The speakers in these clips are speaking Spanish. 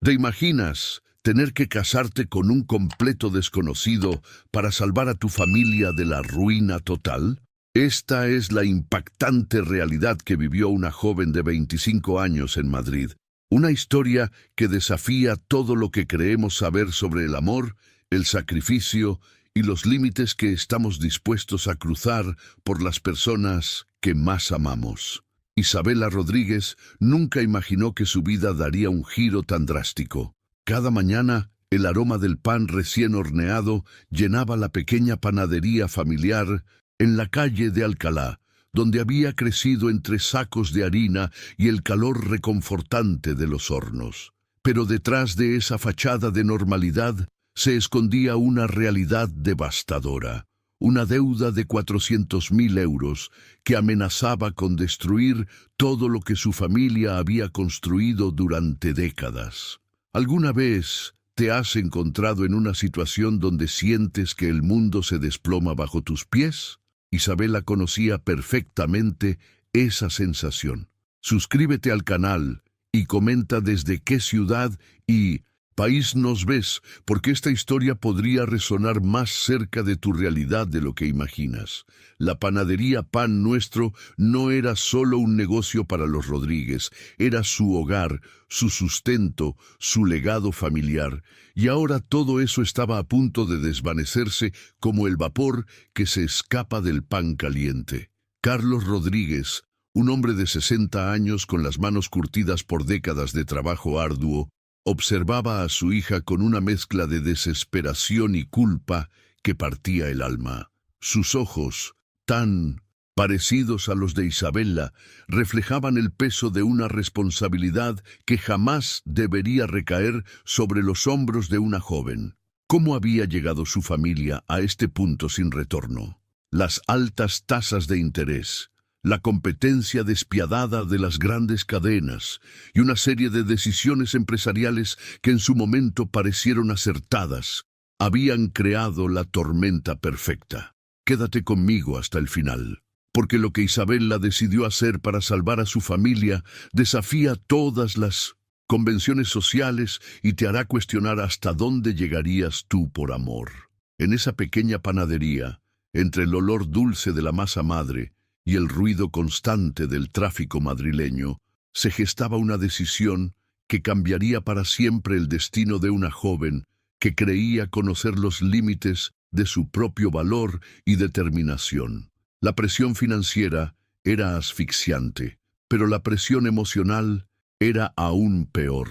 ¿Te imaginas tener que casarte con un completo desconocido para salvar a tu familia de la ruina total? Esta es la impactante realidad que vivió una joven de 25 años en Madrid. Una historia que desafía todo lo que creemos saber sobre el amor, el sacrificio y los límites que estamos dispuestos a cruzar por las personas que más amamos. Isabela Rodríguez nunca imaginó que su vida daría un giro tan drástico. Cada mañana, el aroma del pan recién horneado llenaba la pequeña panadería familiar en la calle de Alcalá, donde había crecido entre sacos de harina y el calor reconfortante de los hornos. Pero detrás de esa fachada de normalidad se escondía una realidad devastadora. Una deuda de 400.000 euros que amenazaba con destruir todo lo que su familia había construido durante décadas. ¿Alguna vez te has encontrado en una situación donde sientes que el mundo se desploma bajo tus pies? Isabela conocía perfectamente esa sensación. Suscríbete al canal y comenta desde qué ciudad y país nos ves, porque esta historia podría resonar más cerca de tu realidad de lo que imaginas. La panadería Pan Nuestro no era solo un negocio para los Rodríguez, era su hogar, su sustento, su legado familiar, y ahora todo eso estaba a punto de desvanecerse como el vapor que se escapa del pan caliente. Carlos Rodríguez, un hombre de 60 años con las manos curtidas por décadas de trabajo arduo, observaba a su hija con una mezcla de desesperación y culpa que partía el alma. Sus ojos, tan parecidos a los de Isabela, reflejaban el peso de una responsabilidad que jamás debería recaer sobre los hombros de una joven. ¿Cómo había llegado su familia a este punto sin retorno? Las altas tasas de interés, la competencia despiadada de las grandes cadenas y una serie de decisiones empresariales que en su momento parecieron acertadas, habían creado la tormenta perfecta. Quédate conmigo hasta el final, porque lo que Isabela decidió hacer para salvar a su familia desafía todas las convenciones sociales y te hará cuestionar hasta dónde llegarías tú por amor. En esa pequeña panadería, entre el olor dulce de la masa madre y el ruido constante del tráfico madrileño, se gestaba una decisión que cambiaría para siempre el destino de una joven que creía conocer los límites de su propio valor y determinación. La presión financiera era asfixiante, pero la presión emocional era aún peor.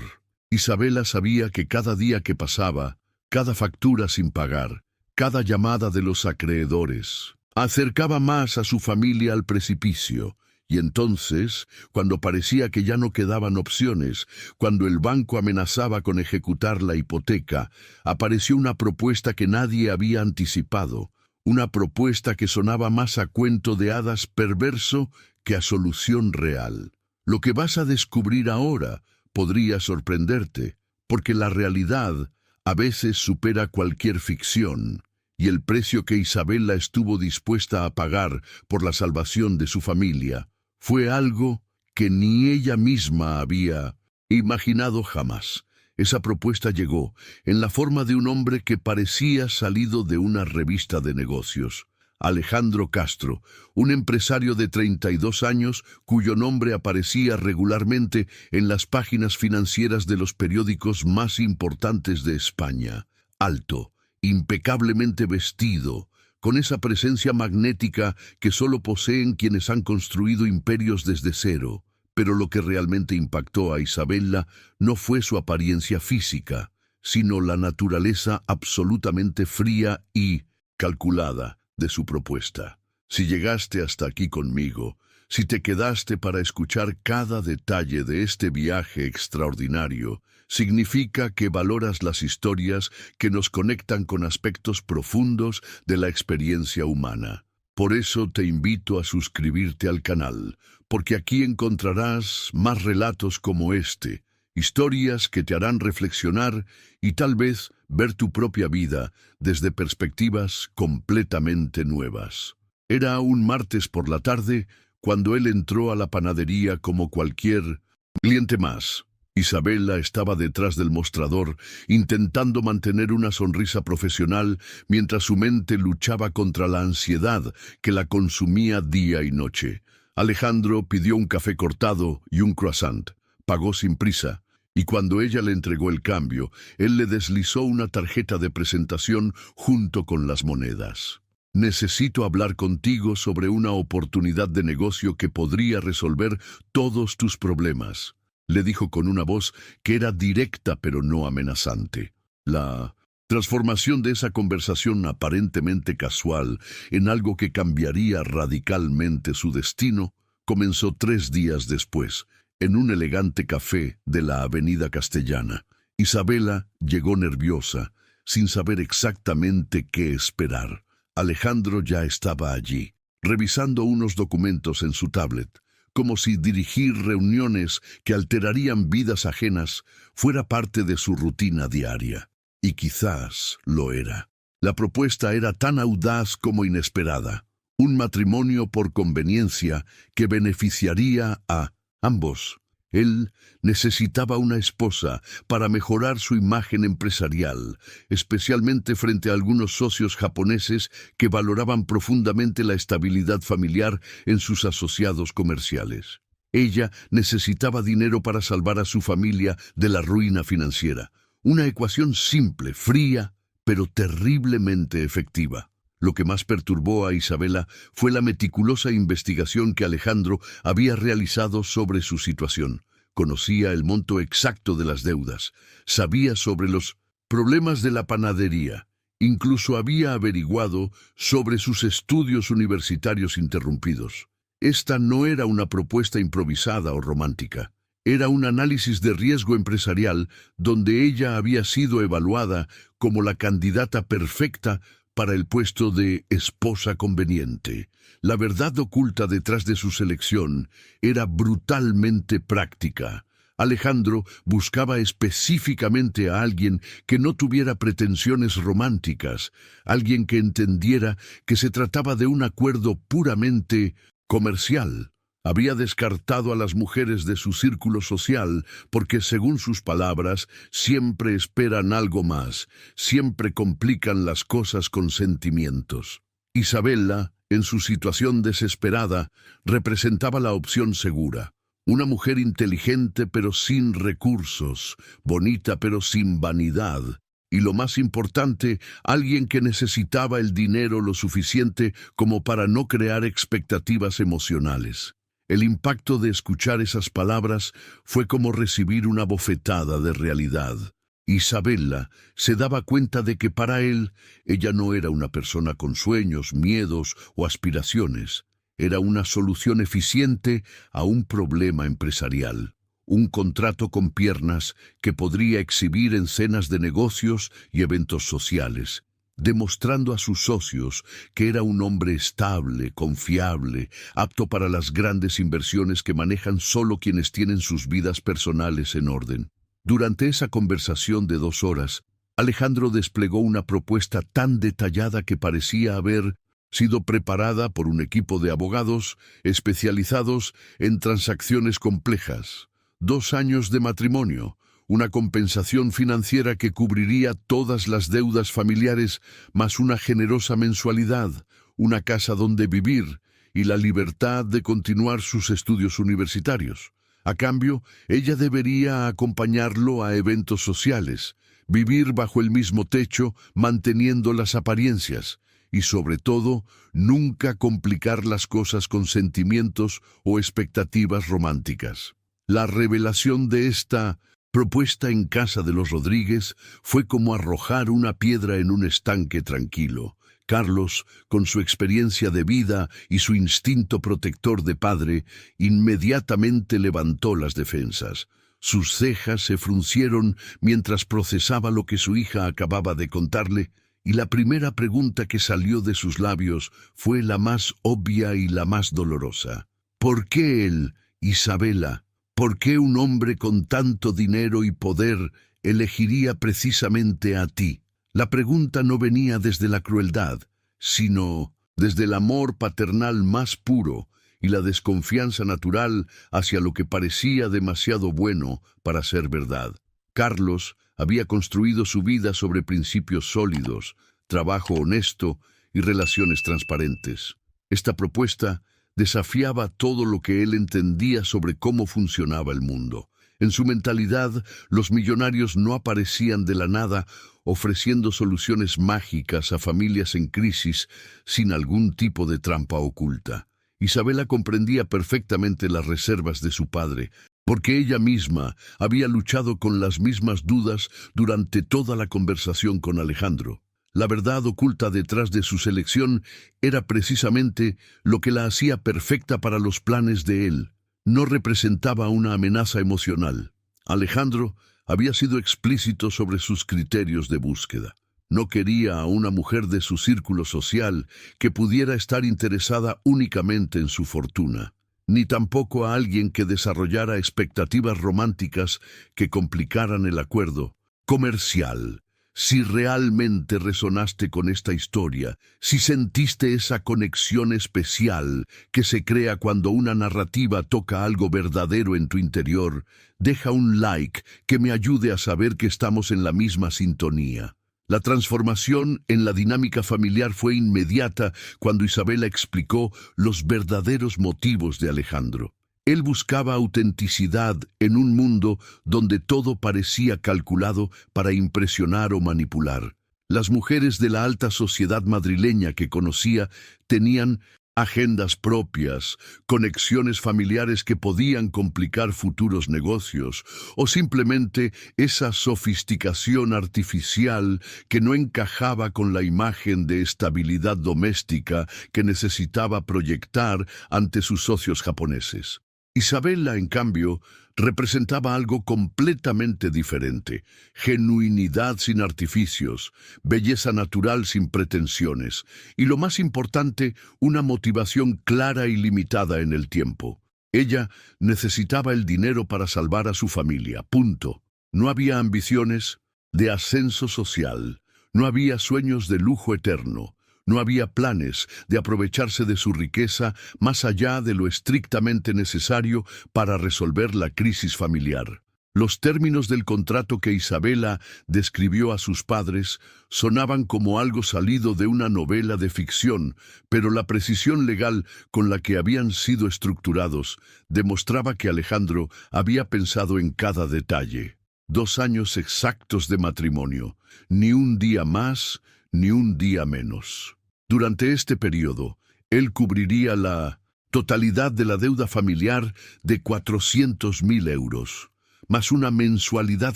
Isabela sabía que cada día que pasaba, cada factura sin pagar, cada llamada de los acreedores, acercaba más a su familia al precipicio, y entonces, cuando parecía que ya no quedaban opciones, cuando el banco amenazaba con ejecutar la hipoteca, apareció una propuesta que nadie había anticipado, una propuesta que sonaba más a cuento de hadas perverso que a solución real. Lo que vas a descubrir ahora podría sorprenderte, porque la realidad a veces supera cualquier ficción. Y el precio que Isabela estuvo dispuesta a pagar por la salvación de su familia fue algo que ni ella misma había imaginado jamás. Esa propuesta llegó en la forma de un hombre que parecía salido de una revista de negocios. Alejandro Castro, un empresario de 32 años cuyo nombre aparecía regularmente en las páginas financieras de los periódicos más importantes de España. Alto, impecablemente vestido, con esa presencia magnética que solo poseen quienes han construido imperios desde cero. Pero lo que realmente impactó a Isabela no fue su apariencia física, sino la naturaleza absolutamente fría y calculada de su propuesta. Si llegaste hasta aquí conmigo, si te quedaste para escuchar cada detalle de este viaje extraordinario, significa que valoras las historias que nos conectan con aspectos profundos de la experiencia humana. Por eso te invito a suscribirte al canal, porque aquí encontrarás más relatos como este, historias que te harán reflexionar y tal vez ver tu propia vida desde perspectivas completamente nuevas. Era un martes por la tarde cuando él entró a la panadería como cualquier cliente más. Isabela estaba detrás del mostrador, intentando mantener una sonrisa profesional mientras su mente luchaba contra la ansiedad que la consumía día y noche. Alejandro pidió un café cortado y un croissant. Pagó sin prisa, y cuando ella le entregó el cambio, él le deslizó una tarjeta de presentación junto con las monedas. Necesito hablar contigo sobre una oportunidad de negocio que podría resolver todos tus problemas, le dijo con una voz que era directa pero no amenazante. La transformación de esa conversación aparentemente casual en algo que cambiaría radicalmente su destino comenzó 3 días después, en un elegante café de la Avenida Castellana. Isabela llegó nerviosa, sin saber exactamente qué esperar. Alejandro ya estaba allí, revisando unos documentos en su tablet, como si dirigir reuniones que alterarían vidas ajenas fuera parte de su rutina diaria. Y quizás lo era. La propuesta era tan audaz como inesperada. Un matrimonio por conveniencia que beneficiaría a ambos. Él necesitaba una esposa para mejorar su imagen empresarial, especialmente frente a algunos socios japoneses que valoraban profundamente la estabilidad familiar en sus asociados comerciales. Ella necesitaba dinero para salvar a su familia de la ruina financiera. Una ecuación simple, fría, pero terriblemente efectiva. Lo que más perturbó a Isabela fue la meticulosa investigación que Alejandro había realizado sobre su situación. Conocía el monto exacto de las deudas, sabía sobre los problemas de la panadería, incluso había averiguado sobre sus estudios universitarios interrumpidos. Esta no era una propuesta improvisada o romántica. Era un análisis de riesgo empresarial donde ella había sido evaluada como la candidata perfecta para el puesto de esposa conveniente. La verdad oculta detrás de su selección era brutalmente práctica. Alejandro buscaba específicamente a alguien que no tuviera pretensiones románticas, alguien que entendiera que se trataba de un acuerdo puramente comercial. Había descartado a las mujeres de su círculo social porque, según sus palabras, siempre esperan algo más, siempre complican las cosas con sentimientos. Isabela, en su situación desesperada, representaba la opción segura. Una mujer inteligente pero sin recursos, bonita pero sin vanidad. Y lo más importante, alguien que necesitaba el dinero lo suficiente como para no crear expectativas emocionales. El impacto de escuchar esas palabras fue como recibir una bofetada de realidad. Isabela se daba cuenta de que para él, ella no era una persona con sueños, miedos o aspiraciones. Era una solución eficiente a un problema empresarial. Un contrato con piernas que podría exhibir en cenas de negocios y eventos sociales, demostrando a sus socios que era un hombre estable, confiable, apto para las grandes inversiones que manejan solo quienes tienen sus vidas personales en orden. Durante esa conversación de 2 horas, Alejandro desplegó una propuesta tan detallada que parecía haber sido preparada por un equipo de abogados especializados en transacciones complejas. 2 años de matrimonio, una compensación financiera que cubriría todas las deudas familiares, más una generosa mensualidad, una casa donde vivir y la libertad de continuar sus estudios universitarios. A cambio, ella debería acompañarlo a eventos sociales, vivir bajo el mismo techo, manteniendo las apariencias, y sobre todo, nunca complicar las cosas con sentimientos o expectativas románticas. La revelación de esta propuesta en casa de los Rodríguez fue como arrojar una piedra en un estanque tranquilo. Carlos, con su experiencia de vida y su instinto protector de padre, inmediatamente levantó las defensas. Sus cejas se fruncieron mientras procesaba lo que su hija acababa de contarle, y la primera pregunta que salió de sus labios fue la más obvia y la más dolorosa. ¿Por qué él, Isabela? ¿Por qué un hombre con tanto dinero y poder elegiría precisamente a ti? La pregunta no venía desde la crueldad, sino desde el amor paternal más puro, y la desconfianza natural hacia lo que parecía demasiado bueno para ser verdad. Carlos había construido su vida sobre principios sólidos, trabajo honesto y relaciones transparentes. Esta propuesta desafiaba todo lo que él entendía sobre cómo funcionaba el mundo. En su mentalidad, los millonarios no aparecían de la nada ofreciendo soluciones mágicas a familias en crisis sin algún tipo de trampa oculta. Isabela comprendía perfectamente las reservas de su padre, porque ella misma había luchado con las mismas dudas durante toda la conversación con Alejandro. La verdad oculta detrás de su selección era precisamente lo que la hacía perfecta para los planes de él. No representaba una amenaza emocional. Alejandro había sido explícito sobre sus criterios de búsqueda. No quería a una mujer de su círculo social que pudiera estar interesada únicamente en su fortuna, ni tampoco a alguien que desarrollara expectativas románticas que complicaran el acuerdo comercial. Si realmente resonaste con esta historia, si sentiste esa conexión especial que se crea cuando una narrativa toca algo verdadero en tu interior, deja un like que me ayude a saber que estamos en la misma sintonía. La transformación en la dinámica familiar fue inmediata cuando Isabela explicó los verdaderos motivos de Alejandro. Él buscaba autenticidad en un mundo donde todo parecía calculado para impresionar o manipular. Las mujeres de la alta sociedad madrileña que conocía tenían agendas propias, conexiones familiares que podían complicar futuros negocios, o simplemente esa sofisticación artificial que no encajaba con la imagen de estabilidad doméstica que necesitaba proyectar ante sus socios japoneses. Isabela, en cambio, representaba algo completamente diferente: genuinidad sin artificios, belleza natural sin pretensiones, y lo más importante, una motivación clara y limitada en el tiempo. Ella necesitaba el dinero para salvar a su familia, punto. No había ambiciones de ascenso social, no había sueños de lujo eterno. No había planes de aprovecharse de su riqueza más allá de lo estrictamente necesario para resolver la crisis familiar. Los términos del contrato que Isabela describió a sus padres sonaban como algo salido de una novela de ficción, pero la precisión legal con la que habían sido estructurados demostraba que Alejandro había pensado en cada detalle. 2 años exactos de matrimonio, ni un día más, ni un día menos. Durante este periodo, él cubriría la totalidad de la deuda familiar de 400.000 euros, más una mensualidad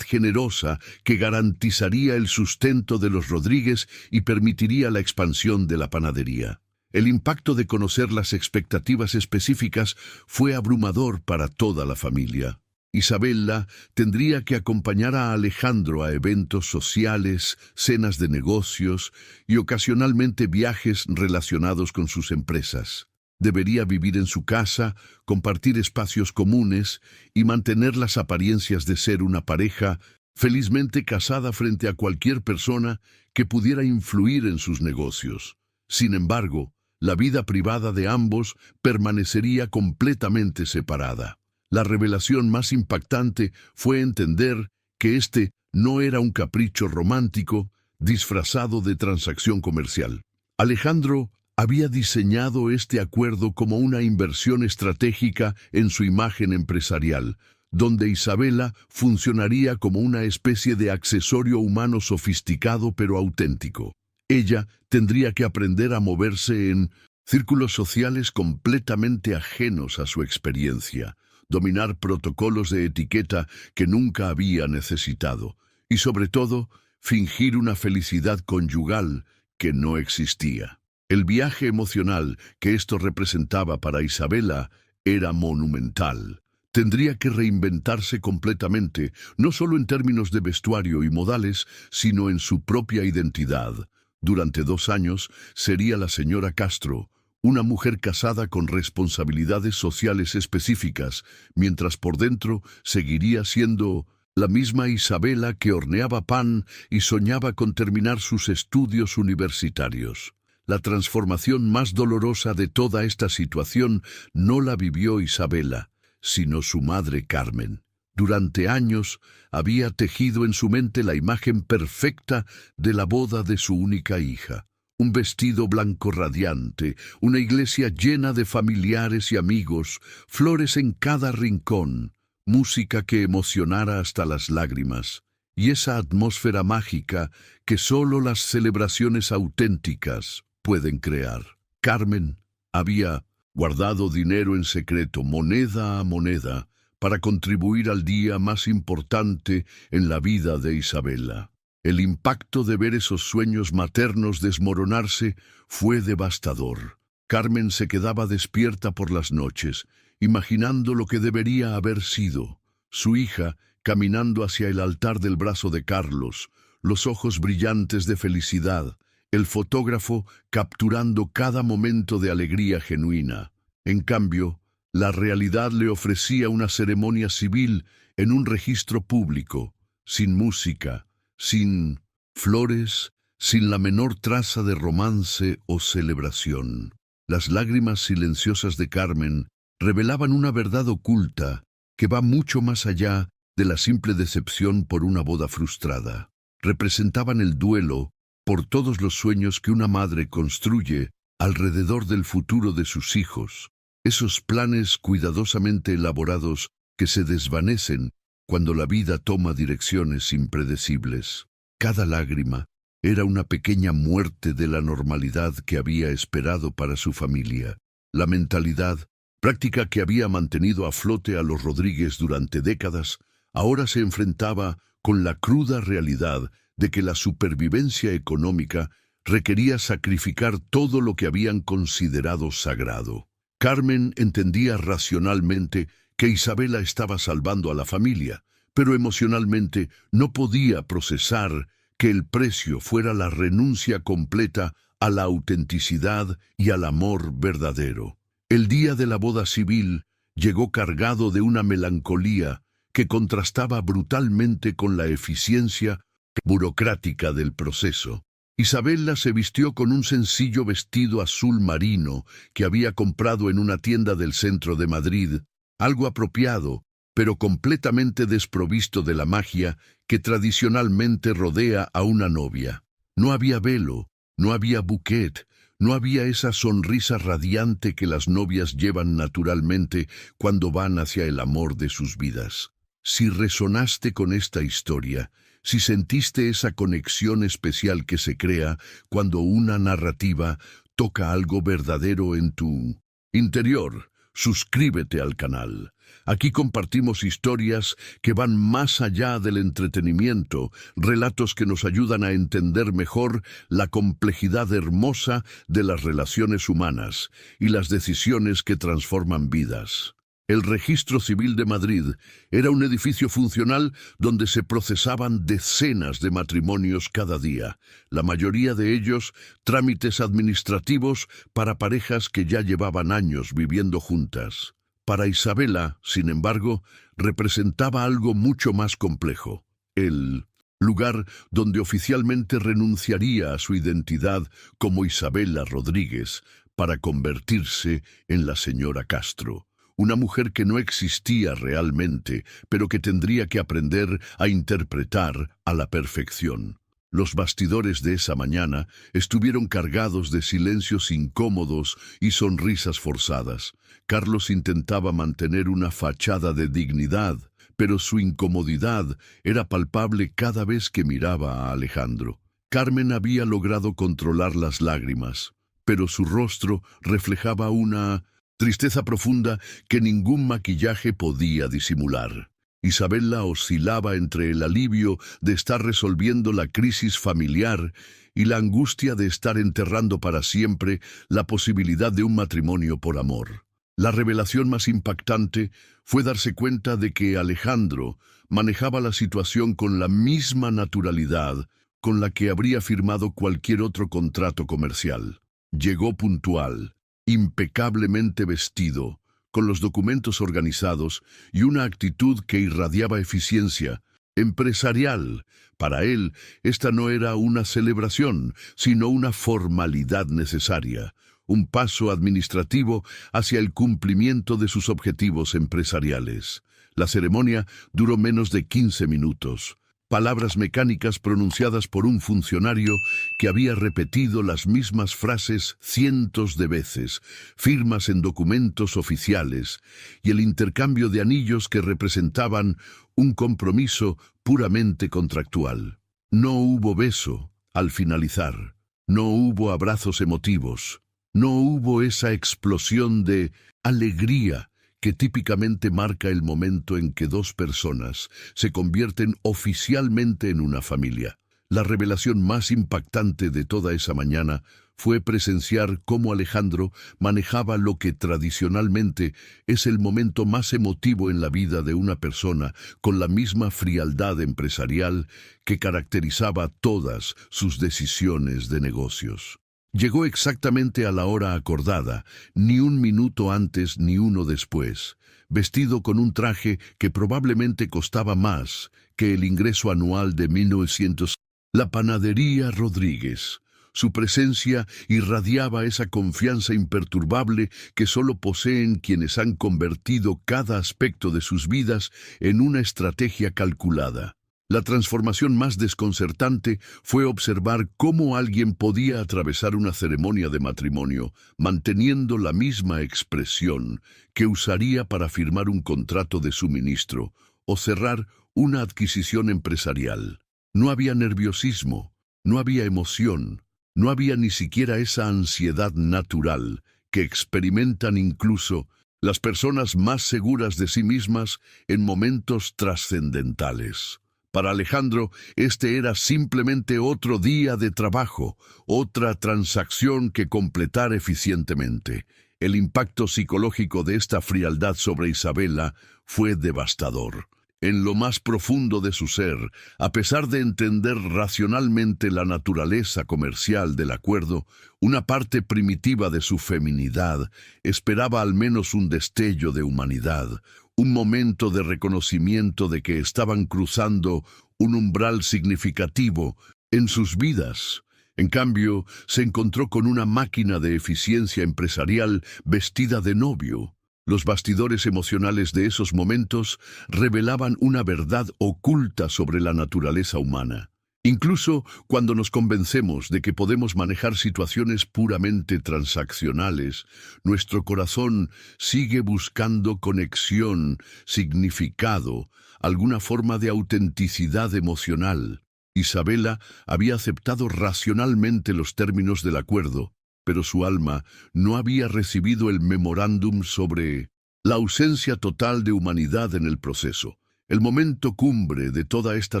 generosa que garantizaría el sustento de los Rodríguez y permitiría la expansión de la panadería. El impacto de conocer las expectativas específicas fue abrumador para toda la familia. Isabela tendría que acompañar a Alejandro a eventos sociales, cenas de negocios y ocasionalmente viajes relacionados con sus empresas. Debería vivir en su casa, compartir espacios comunes y mantener las apariencias de ser una pareja felizmente casada frente a cualquier persona que pudiera influir en sus negocios. Sin embargo, la vida privada de ambos permanecería completamente separada. La revelación más impactante fue entender que este no era un capricho romántico disfrazado de transacción comercial. Alejandro había diseñado este acuerdo como una inversión estratégica en su imagen empresarial, donde Isabela funcionaría como una especie de accesorio humano sofisticado pero auténtico. Ella tendría que aprender a moverse en círculos sociales completamente ajenos a su experiencia, dominar protocolos de etiqueta que nunca había necesitado y, sobre todo, fingir una felicidad conyugal que no existía. El viaje emocional que esto representaba para Isabela era monumental. Tendría que reinventarse completamente, no solo en términos de vestuario y modales, sino en su propia identidad. Durante 2 años sería la señora Castro, una mujer casada con responsabilidades sociales específicas, mientras por dentro seguiría siendo la misma Isabela que horneaba pan y soñaba con terminar sus estudios universitarios. La transformación más dolorosa de toda esta situación no la vivió Isabela, sino su madre Carmen. Durante años había tejido en su mente la imagen perfecta de la boda de su única hija. Un vestido blanco radiante, una iglesia llena de familiares y amigos, flores en cada rincón, música que emocionara hasta las lágrimas, y esa atmósfera mágica que solo las celebraciones auténticas pueden crear. Carmen había guardado dinero en secreto, moneda a moneda, para contribuir al día más importante en la vida de Isabela. El impacto de ver esos sueños maternos desmoronarse fue devastador. Carmen se quedaba despierta por las noches, imaginando lo que debería haber sido. Su hija, caminando hacia el altar del brazo de Carlos, los ojos brillantes de felicidad, el fotógrafo capturando cada momento de alegría genuina. En cambio, la realidad le ofrecía una ceremonia civil en un registro público, sin música, sin flores, sin la menor traza de romance o celebración. Las lágrimas silenciosas de Carmen revelaban una verdad oculta que va mucho más allá de la simple decepción por una boda frustrada. Representaban el duelo por todos los sueños que una madre construye alrededor del futuro de sus hijos, esos planes cuidadosamente elaborados que se desvanecen cuando la vida toma direcciones impredecibles. Cada lágrima era una pequeña muerte de la normalidad que había esperado para su familia. La mentalidad, práctica que había mantenido a flote a los Rodríguez durante décadas, ahora se enfrentaba con la cruda realidad de que la supervivencia económica requería sacrificar todo lo que habían considerado sagrado. Carmen entendía racionalmente que Isabela estaba salvando a la familia, pero emocionalmente no podía procesar que el precio fuera la renuncia completa a la autenticidad y al amor verdadero. El día de la boda civil llegó cargado de una melancolía que contrastaba brutalmente con la eficiencia burocrática del proceso. Isabela se vistió con un sencillo vestido azul marino que había comprado en una tienda del centro de Madrid, algo apropiado, pero completamente desprovisto de la magia que tradicionalmente rodea a una novia. No había velo, no había bouquet, no había esa sonrisa radiante que las novias llevan naturalmente cuando van hacia el amor de sus vidas. Si resonaste con esta historia, si sentiste esa conexión especial que se crea cuando una narrativa toca algo verdadero en tu interior, suscríbete al canal. Aquí compartimos historias que van más allá del entretenimiento, relatos que nos ayudan a entender mejor la complejidad hermosa de las relaciones humanas y las decisiones que transforman vidas. El Registro Civil de Madrid era un edificio funcional donde se procesaban decenas de matrimonios cada día, la mayoría de ellos trámites administrativos para parejas que ya llevaban años viviendo juntas. Para Isabela, sin embargo, representaba algo mucho más complejo: el lugar donde oficialmente renunciaría a su identidad como Isabela Rodríguez para convertirse en la señora Castro. Una mujer que no existía realmente, pero que tendría que aprender a interpretar a la perfección. Los bastidores de esa mañana estuvieron cargados de silencios incómodos y sonrisas forzadas. Carlos intentaba mantener una fachada de dignidad, pero su incomodidad era palpable cada vez que miraba a Alejandro. Carmen había logrado controlar las lágrimas, pero su rostro reflejaba una tristeza profunda que ningún maquillaje podía disimular. Isabela oscilaba entre el alivio de estar resolviendo la crisis familiar y la angustia de estar enterrando para siempre la posibilidad de un matrimonio por amor. La revelación más impactante fue darse cuenta de que Alejandro manejaba la situación con la misma naturalidad con la que habría firmado cualquier otro contrato comercial. Llegó puntual, impecablemente vestido, con los documentos organizados y una actitud que irradiaba eficiencia, empresarial. Para él, esta no era una celebración, sino una formalidad necesaria, un paso administrativo hacia el cumplimiento de sus objetivos empresariales. La ceremonia duró menos de 15 minutos. Palabras mecánicas pronunciadas por un funcionario que había repetido las mismas frases cientos de veces, firmas en documentos oficiales y el intercambio de anillos que representaban un compromiso puramente contractual. No hubo beso al finalizar, no hubo abrazos emotivos, no hubo esa explosión de alegría que típicamente marca el momento en que dos personas se convierten oficialmente en una familia. La revelación más impactante de toda esa mañana fue presenciar cómo Alejandro manejaba lo que tradicionalmente es el momento más emotivo en la vida de una persona, con la misma frialdad empresarial que caracterizaba todas sus decisiones de negocios. Llegó exactamente a la hora acordada, ni un minuto antes ni uno después, vestido con un traje que probablemente costaba más que el ingreso anual de 1900. La panadería Rodríguez. Su presencia irradiaba esa confianza imperturbable que solo poseen quienes han convertido cada aspecto de sus vidas en una estrategia calculada. La transformación más desconcertante fue observar cómo alguien podía atravesar una ceremonia de matrimonio manteniendo la misma expresión que usaría para firmar un contrato de suministro o cerrar una adquisición empresarial. No había nerviosismo, no había emoción, no había ni siquiera esa ansiedad natural que experimentan incluso las personas más seguras de sí mismas en momentos trascendentales. Para Alejandro, este era simplemente otro día de trabajo, otra transacción que completar eficientemente. El impacto psicológico de esta frialdad sobre Isabela fue devastador. En lo más profundo de su ser, a pesar de entender racionalmente la naturaleza comercial del acuerdo, una parte primitiva de su feminidad esperaba al menos un destello de humanidad, un momento de reconocimiento de que estaban cruzando un umbral significativo en sus vidas. En cambio, se encontró con una máquina de eficiencia empresarial vestida de novio. Los bastidores emocionales de esos momentos revelaban una verdad oculta sobre la naturaleza humana. Incluso cuando nos convencemos de que podemos manejar situaciones puramente transaccionales, nuestro corazón sigue buscando conexión, significado, alguna forma de autenticidad emocional. Isabela había aceptado racionalmente los términos del acuerdo, pero su alma no había recibido el memorándum sobre la ausencia total de humanidad en el proceso. El momento cumbre de toda esta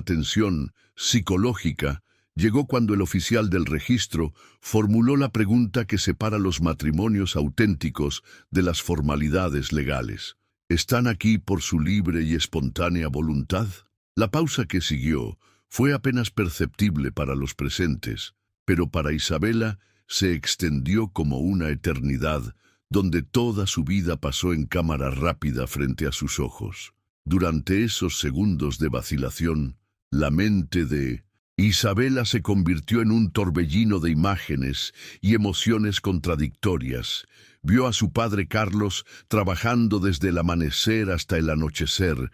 tensión psicológica llegó cuando el oficial del registro formuló la pregunta que separa los matrimonios auténticos de las formalidades legales. ¿Están aquí por su libre y espontánea voluntad? La pausa que siguió fue apenas perceptible para los presentes, pero para Isabela se extendió como una eternidad, donde toda su vida pasó en cámara rápida frente a sus ojos. Durante esos segundos de vacilación, la mente de Isabela se convirtió en un torbellino de imágenes y emociones contradictorias. Vio a su padre Carlos trabajando desde el amanecer hasta el anochecer,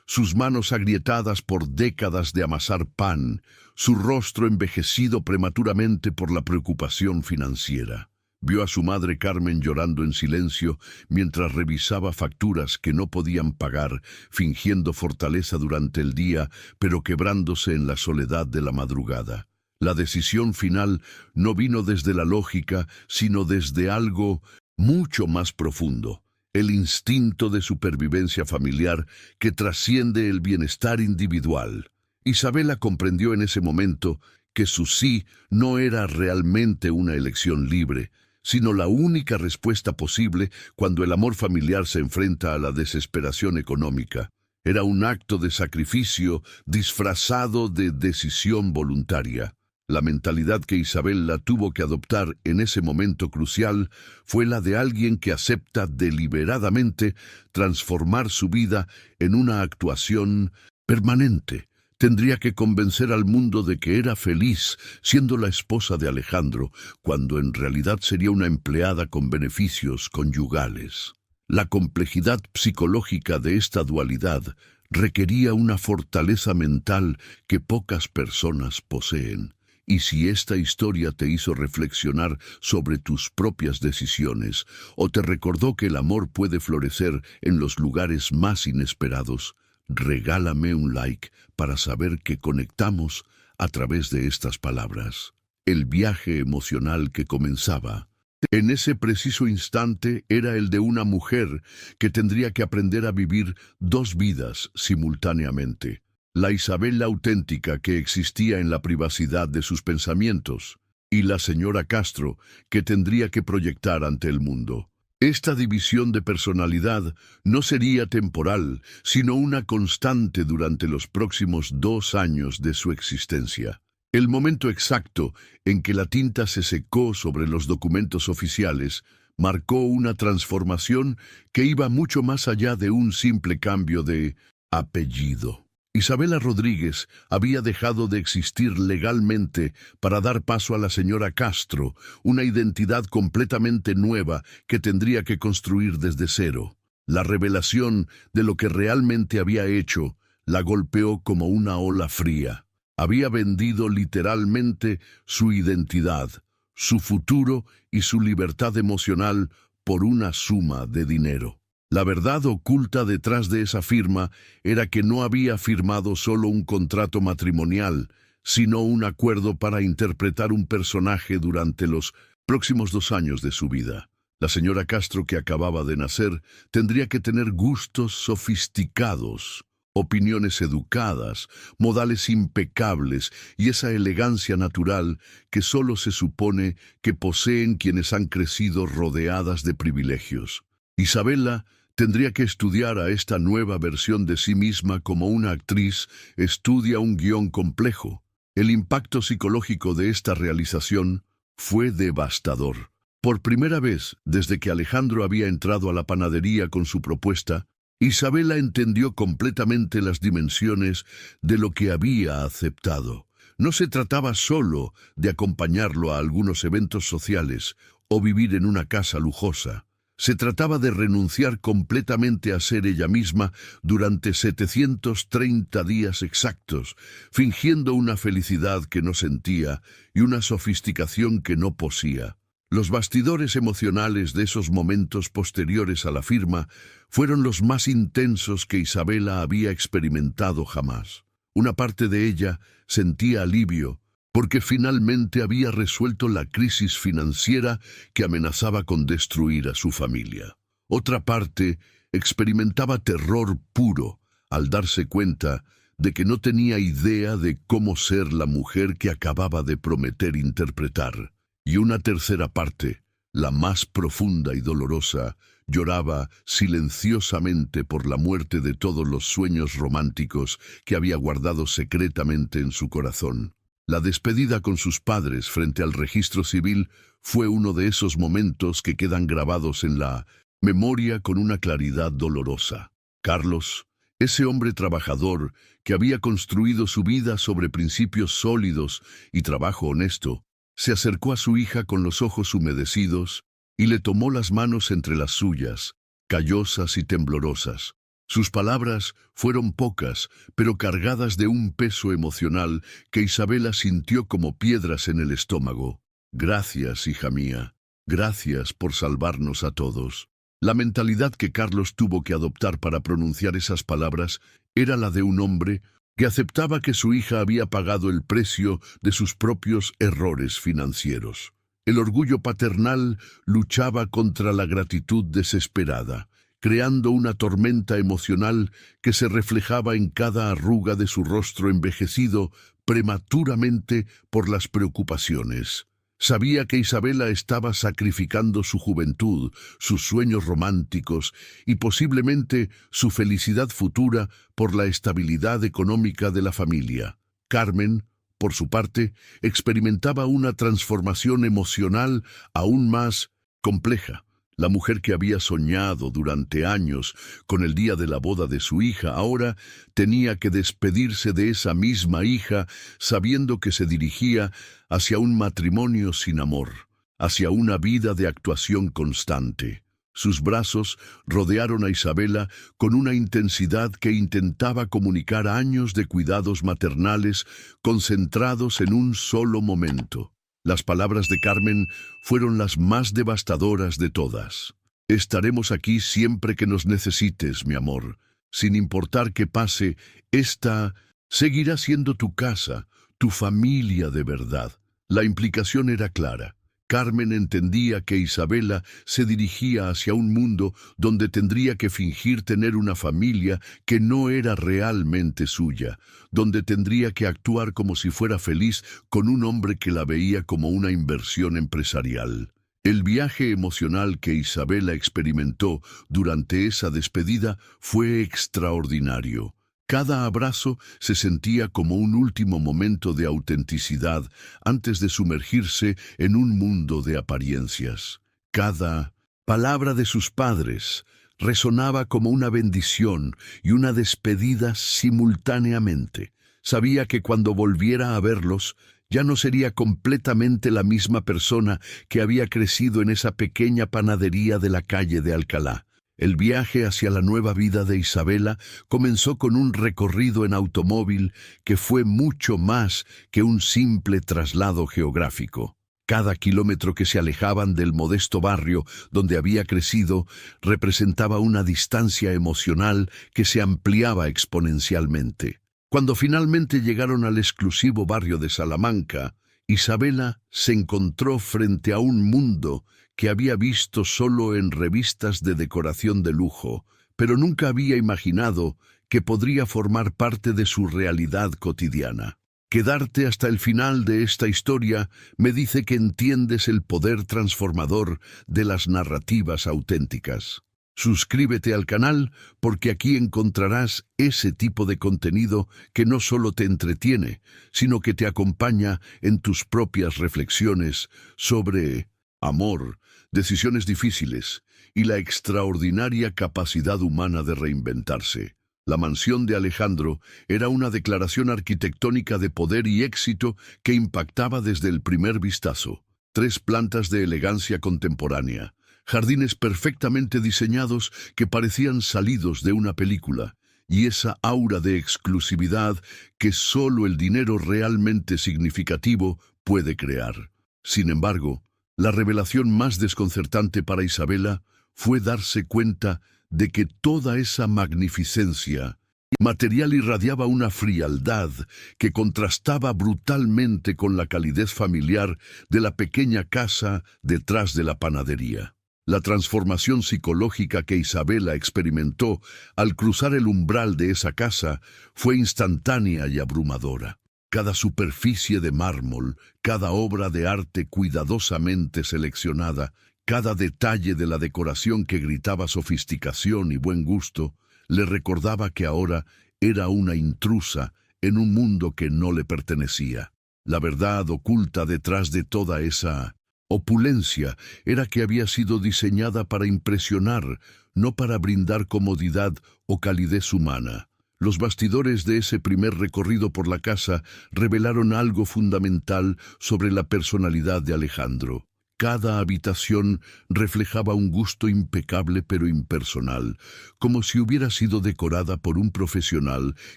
sus manos agrietadas por décadas de amasar pan, su rostro envejecido prematuramente por la preocupación financiera. Vio a su madre Carmen llorando en silencio mientras revisaba facturas que no podían pagar, fingiendo fortaleza durante el día, pero quebrándose en la soledad de la madrugada. La decisión final no vino desde la lógica, sino desde algo mucho más profundo, el instinto de supervivencia familiar que trasciende el bienestar individual. Isabela comprendió en ese momento que su sí no era realmente una elección libre, sino la única respuesta posible cuando el amor familiar se enfrenta a la desesperación económica. Era un acto de sacrificio disfrazado de decisión voluntaria. La mentalidad que Isabela tuvo que adoptar en ese momento crucial fue la de alguien que acepta deliberadamente transformar su vida en una actuación permanente, Tendría que convencer al mundo de que era feliz siendo la esposa de Alejandro, cuando en realidad sería una empleada con beneficios conyugales. La complejidad psicológica de esta dualidad requería una fortaleza mental que pocas personas poseen. Y si esta historia te hizo reflexionar sobre tus propias decisiones o te recordó que el amor puede florecer en los lugares más inesperados, regálame un like para saber que conectamos a través de estas palabras. El viaje emocional que comenzaba en ese preciso instante era el de una mujer que tendría que aprender a vivir dos vidas simultáneamente. La Isabela auténtica que existía en la privacidad de sus pensamientos y la señora Castro que tendría que proyectar ante el mundo. Esta división de personalidad no sería temporal, sino una constante durante los próximos 2 años de su existencia. El momento exacto en que la tinta se secó sobre los documentos oficiales marcó una transformación que iba mucho más allá de un simple cambio de apellido. Isabela Rodríguez había dejado de existir legalmente para dar paso a la señora Castro, una identidad completamente nueva que tendría que construir desde cero. La revelación de lo que realmente había hecho la golpeó como una ola fría. Había vendido literalmente su identidad, su futuro y su libertad emocional por una suma de dinero. La verdad oculta detrás de esa firma era que no había firmado solo un contrato matrimonial, sino un acuerdo para interpretar un personaje durante los próximos 2 años de su vida. La señora Castro, que acababa de nacer, tendría que tener gustos sofisticados, opiniones educadas, modales impecables y esa elegancia natural que solo se supone que poseen quienes han crecido rodeadas de privilegios. Isabela tendría que estudiar a esta nueva versión de sí misma como una actriz estudia un guión complejo. El impacto psicológico de esta realización fue devastador. Por primera vez, desde que Alejandro había entrado a la panadería con su propuesta, Isabela entendió completamente las dimensiones de lo que había aceptado. No se trataba solo de acompañarlo a algunos eventos sociales o vivir en una casa lujosa. Se trataba de renunciar completamente a ser ella misma durante 730 días exactos, fingiendo una felicidad que no sentía y una sofisticación que no poseía. Los bastidores emocionales de esos momentos posteriores a la firma fueron los más intensos que Isabela había experimentado jamás. Una parte de ella sentía alivio, porque finalmente había resuelto la crisis financiera que amenazaba con destruir a su familia. Otra parte experimentaba terror puro al darse cuenta de que no tenía idea de cómo ser la mujer que acababa de prometer interpretar. Y una tercera parte, la más profunda y dolorosa, lloraba silenciosamente por la muerte de todos los sueños románticos que había guardado secretamente en su corazón. La despedida con sus padres frente al registro civil fue uno de esos momentos que quedan grabados en la memoria con una claridad dolorosa. Carlos, ese hombre trabajador que había construido su vida sobre principios sólidos y trabajo honesto, se acercó a su hija con los ojos humedecidos y le tomó las manos entre las suyas, callosas y temblorosas. Sus palabras fueron pocas, pero cargadas de un peso emocional que Isabela sintió como piedras en el estómago. Gracias, hija mía. Gracias por salvarnos a todos. La mentalidad que Carlos tuvo que adoptar para pronunciar esas palabras era la de un hombre que aceptaba que su hija había pagado el precio de sus propios errores financieros. El orgullo paternal luchaba contra la gratitud desesperada, creando una tormenta emocional que se reflejaba en cada arruga de su rostro envejecido prematuramente por las preocupaciones. Sabía que Isabela estaba sacrificando su juventud, sus sueños románticos y posiblemente su felicidad futura por la estabilidad económica de la familia. Carmen, por su parte, experimentaba una transformación emocional aún más compleja. La mujer que había soñado durante años con el día de la boda de su hija, ahora tenía que despedirse de esa misma hija sabiendo que se dirigía hacia un matrimonio sin amor, hacia una vida de actuación constante. Sus brazos rodearon a Isabela con una intensidad que intentaba comunicar años de cuidados maternales concentrados en un solo momento. Las palabras de Carmen fueron las más devastadoras de todas. Estaremos aquí siempre que nos necesites, mi amor. Sin importar qué pase, esta seguirá siendo tu casa, tu familia de verdad. La implicación era clara. Carmen entendía que Isabela se dirigía hacia un mundo donde tendría que fingir tener una familia que no era realmente suya, donde tendría que actuar como si fuera feliz con un hombre que la veía como una inversión empresarial. El viaje emocional que Isabela experimentó durante esa despedida fue extraordinario. Cada abrazo se sentía como un último momento de autenticidad antes de sumergirse en un mundo de apariencias. Cada palabra de sus padres resonaba como una bendición y una despedida simultáneamente. Sabía que cuando volviera a verlos, ya no sería completamente la misma persona que había crecido en esa pequeña panadería de la calle de Alcalá. El viaje hacia la nueva vida de Isabela comenzó con un recorrido en automóvil que fue mucho más que un simple traslado geográfico. Cada kilómetro que se alejaban del modesto barrio donde había crecido representaba una distancia emocional que se ampliaba exponencialmente. Cuando finalmente llegaron al exclusivo barrio de Salamanca, Isabela se encontró frente a un mundo que había visto solo en revistas de decoración de lujo, pero nunca había imaginado que podría formar parte de su realidad cotidiana. Quedarte hasta el final de esta historia me dice que entiendes el poder transformador de las narrativas auténticas. Suscríbete al canal porque aquí encontrarás ese tipo de contenido que no solo te entretiene, sino que te acompaña en tus propias reflexiones sobre amor, decisiones difíciles y la extraordinaria capacidad humana de reinventarse. La mansión de Alejandro era una declaración arquitectónica de poder y éxito que impactaba desde el primer vistazo. 3 plantas de elegancia contemporánea, jardines perfectamente diseñados que parecían salidos de una película, y esa aura de exclusividad que solo el dinero realmente significativo puede crear. Sin embargo, la revelación más desconcertante para Isabela fue darse cuenta de que toda esa magnificencia material irradiaba una frialdad que contrastaba brutalmente con la calidez familiar de la pequeña casa detrás de la panadería. La transformación psicológica que Isabela experimentó al cruzar el umbral de esa casa fue instantánea y abrumadora. Cada superficie de mármol, cada obra de arte cuidadosamente seleccionada, cada detalle de la decoración que gritaba sofisticación y buen gusto, le recordaba que ahora era una intrusa en un mundo que no le pertenecía. La verdad oculta detrás de toda esa opulencia era que había sido diseñada para impresionar, no para brindar comodidad o calidez humana. Los bastidores de ese primer recorrido por la casa revelaron algo fundamental sobre la personalidad de Alejandro. Cada habitación reflejaba un gusto impecable pero impersonal, como si hubiera sido decorada por un profesional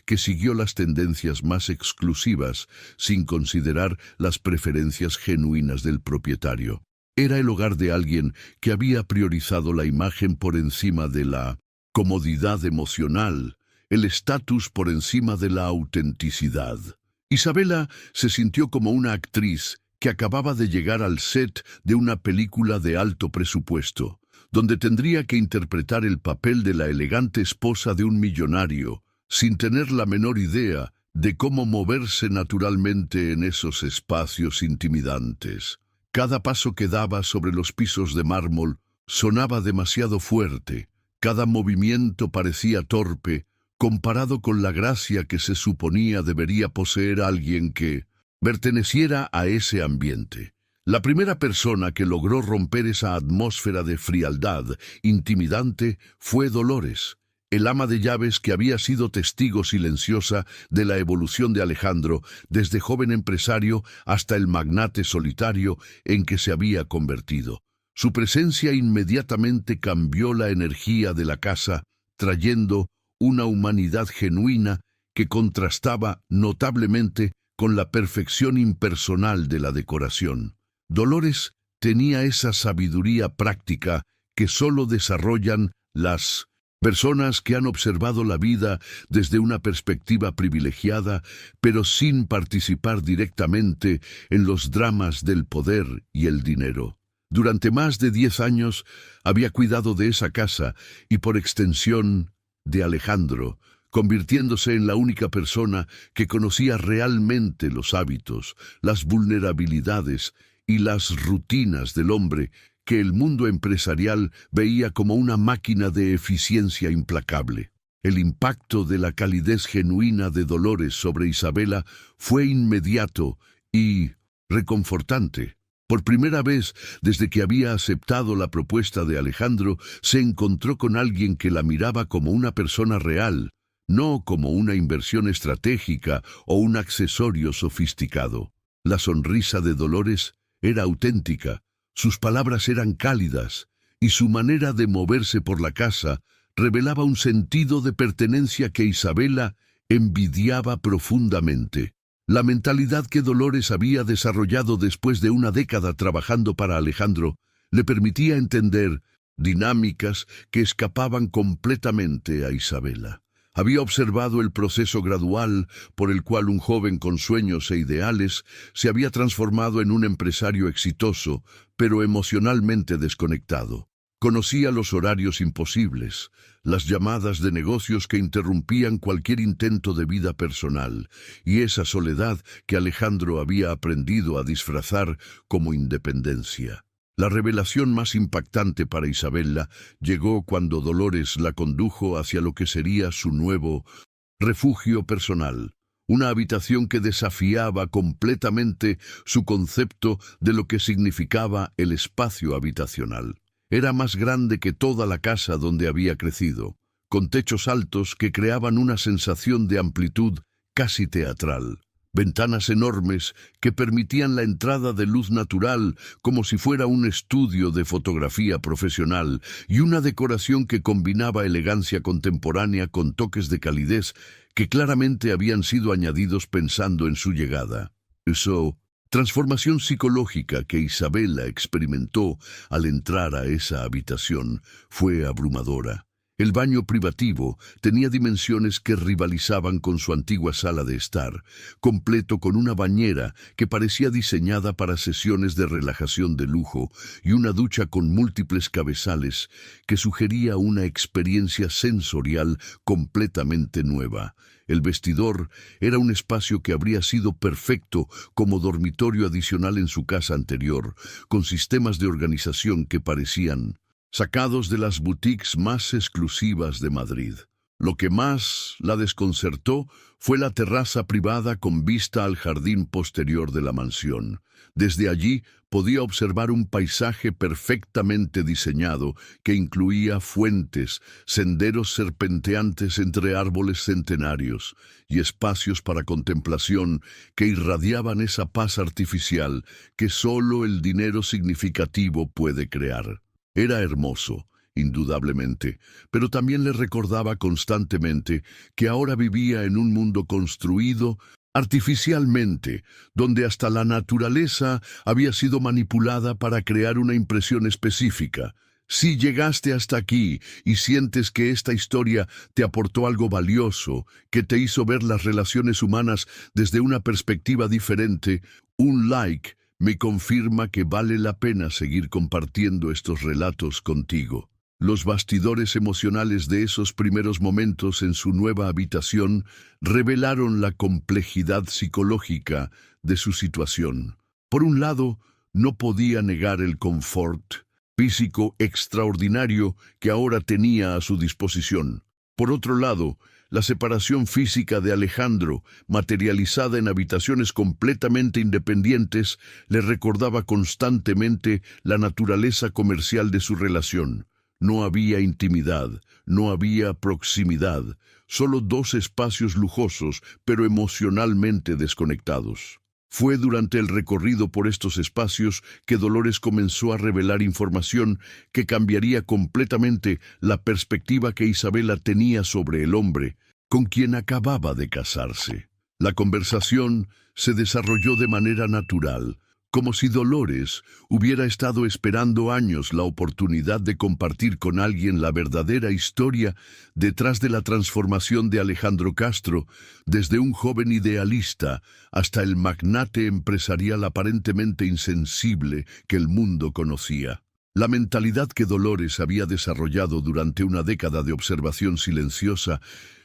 que siguió las tendencias más exclusivas sin considerar las preferencias genuinas del propietario. Era el hogar de alguien que había priorizado la imagen por encima de la comodidad emocional, el estatus por encima de la autenticidad. Isabela se sintió como una actriz que acababa de llegar al set de una película de alto presupuesto, donde tendría que interpretar el papel de la elegante esposa de un millonario, sin tener la menor idea de cómo moverse naturalmente en esos espacios intimidantes. Cada paso que daba sobre los pisos de mármol sonaba demasiado fuerte, cada movimiento parecía torpe, comparado con la gracia que se suponía debería poseer alguien que perteneciera a ese ambiente. La primera persona que logró romper esa atmósfera de frialdad intimidante fue Dolores, el ama de llaves que había sido testigo silenciosa de la evolución de Alejandro desde joven empresario hasta el magnate solitario en que se había convertido. Su presencia inmediatamente cambió la energía de la casa, trayendo una humanidad genuina que contrastaba notablemente con la perfección impersonal de la decoración. Dolores tenía esa sabiduría práctica que solo desarrollan las personas que han observado la vida desde una perspectiva privilegiada, pero sin participar directamente en los dramas del poder y el dinero. Durante más de 10 años había cuidado de esa casa y por extensión de Alejandro, convirtiéndose en la única persona que conocía realmente los hábitos, las vulnerabilidades y las rutinas del hombre que el mundo empresarial veía como una máquina de eficiencia implacable. El impacto de la calidez genuina de Dolores sobre Isabela fue inmediato y reconfortante. Por primera vez, desde que había aceptado la propuesta de Alejandro, se encontró con alguien que la miraba como una persona real, no como una inversión estratégica o un accesorio sofisticado. La sonrisa de Dolores era auténtica, sus palabras eran cálidas, y su manera de moverse por la casa revelaba un sentido de pertenencia que Isabela envidiaba profundamente. La mentalidad que Dolores había desarrollado después de una década trabajando para Alejandro le permitía entender dinámicas que escapaban completamente a Isabela. Había observado el proceso gradual por el cual un joven con sueños e ideales se había transformado en un empresario exitoso, pero emocionalmente desconectado. Conocía los horarios imposibles, las llamadas de negocios que interrumpían cualquier intento de vida personal, y esa soledad que Alejandro había aprendido a disfrazar como independencia. La revelación más impactante para Isabela llegó cuando Dolores la condujo hacia lo que sería su nuevo refugio personal, una habitación que desafiaba completamente su concepto de lo que significaba el espacio habitacional. Era más grande que toda la casa donde había crecido, con techos altos que creaban una sensación de amplitud casi teatral. Ventanas enormes que permitían la entrada de luz natural como si fuera un estudio de fotografía profesional y una decoración que combinaba elegancia contemporánea con toques de calidez que claramente habían sido añadidos pensando en su llegada. Transformación psicológica que Isabela experimentó al entrar a esa habitación fue abrumadora. El baño privativo tenía dimensiones que rivalizaban con su antigua sala de estar, completo con una bañera que parecía diseñada para sesiones de relajación de lujo y una ducha con múltiples cabezales que sugería una experiencia sensorial completamente nueva. El vestidor era un espacio que habría sido perfecto como dormitorio adicional en su casa anterior, con sistemas de organización que parecían sacados de las boutiques más exclusivas de Madrid. Lo que más la desconcertó fue la terraza privada con vista al jardín posterior de la mansión. Desde allí podía observar un paisaje perfectamente diseñado que incluía fuentes, senderos serpenteantes entre árboles centenarios y espacios para contemplación que irradiaban esa paz artificial que solo el dinero significativo puede crear. Era hermoso, indudablemente, pero también le recordaba constantemente que ahora vivía en un mundo construido artificialmente, donde hasta la naturaleza había sido manipulada para crear una impresión específica. Si llegaste hasta aquí y sientes que esta historia te aportó algo valioso, que te hizo ver las relaciones humanas desde una perspectiva diferente, un like me confirma que vale la pena seguir compartiendo estos relatos contigo. Los bastidores emocionales de esos primeros momentos en su nueva habitación revelaron la complejidad psicológica de su situación. Por un lado, no podía negar el confort físico extraordinario que ahora tenía a su disposición. Por otro lado, La separación física de Alejandro, materializada en habitaciones completamente independientes, le recordaba constantemente la naturaleza comercial de su relación. No había intimidad, no había proximidad, solo dos espacios lujosos, pero emocionalmente desconectados. Fue durante el recorrido por estos espacios que Dolores comenzó a revelar información que cambiaría completamente la perspectiva que Isabela tenía sobre el hombre con quien acababa de casarse. La conversación se desarrolló de manera natural, como si Dolores hubiera estado esperando años la oportunidad de compartir con alguien la verdadera historia detrás de la transformación de Alejandro Castro, desde un joven idealista hasta el magnate empresarial aparentemente insensible que el mundo conocía. La mentalidad que Dolores había desarrollado durante una década de observación silenciosa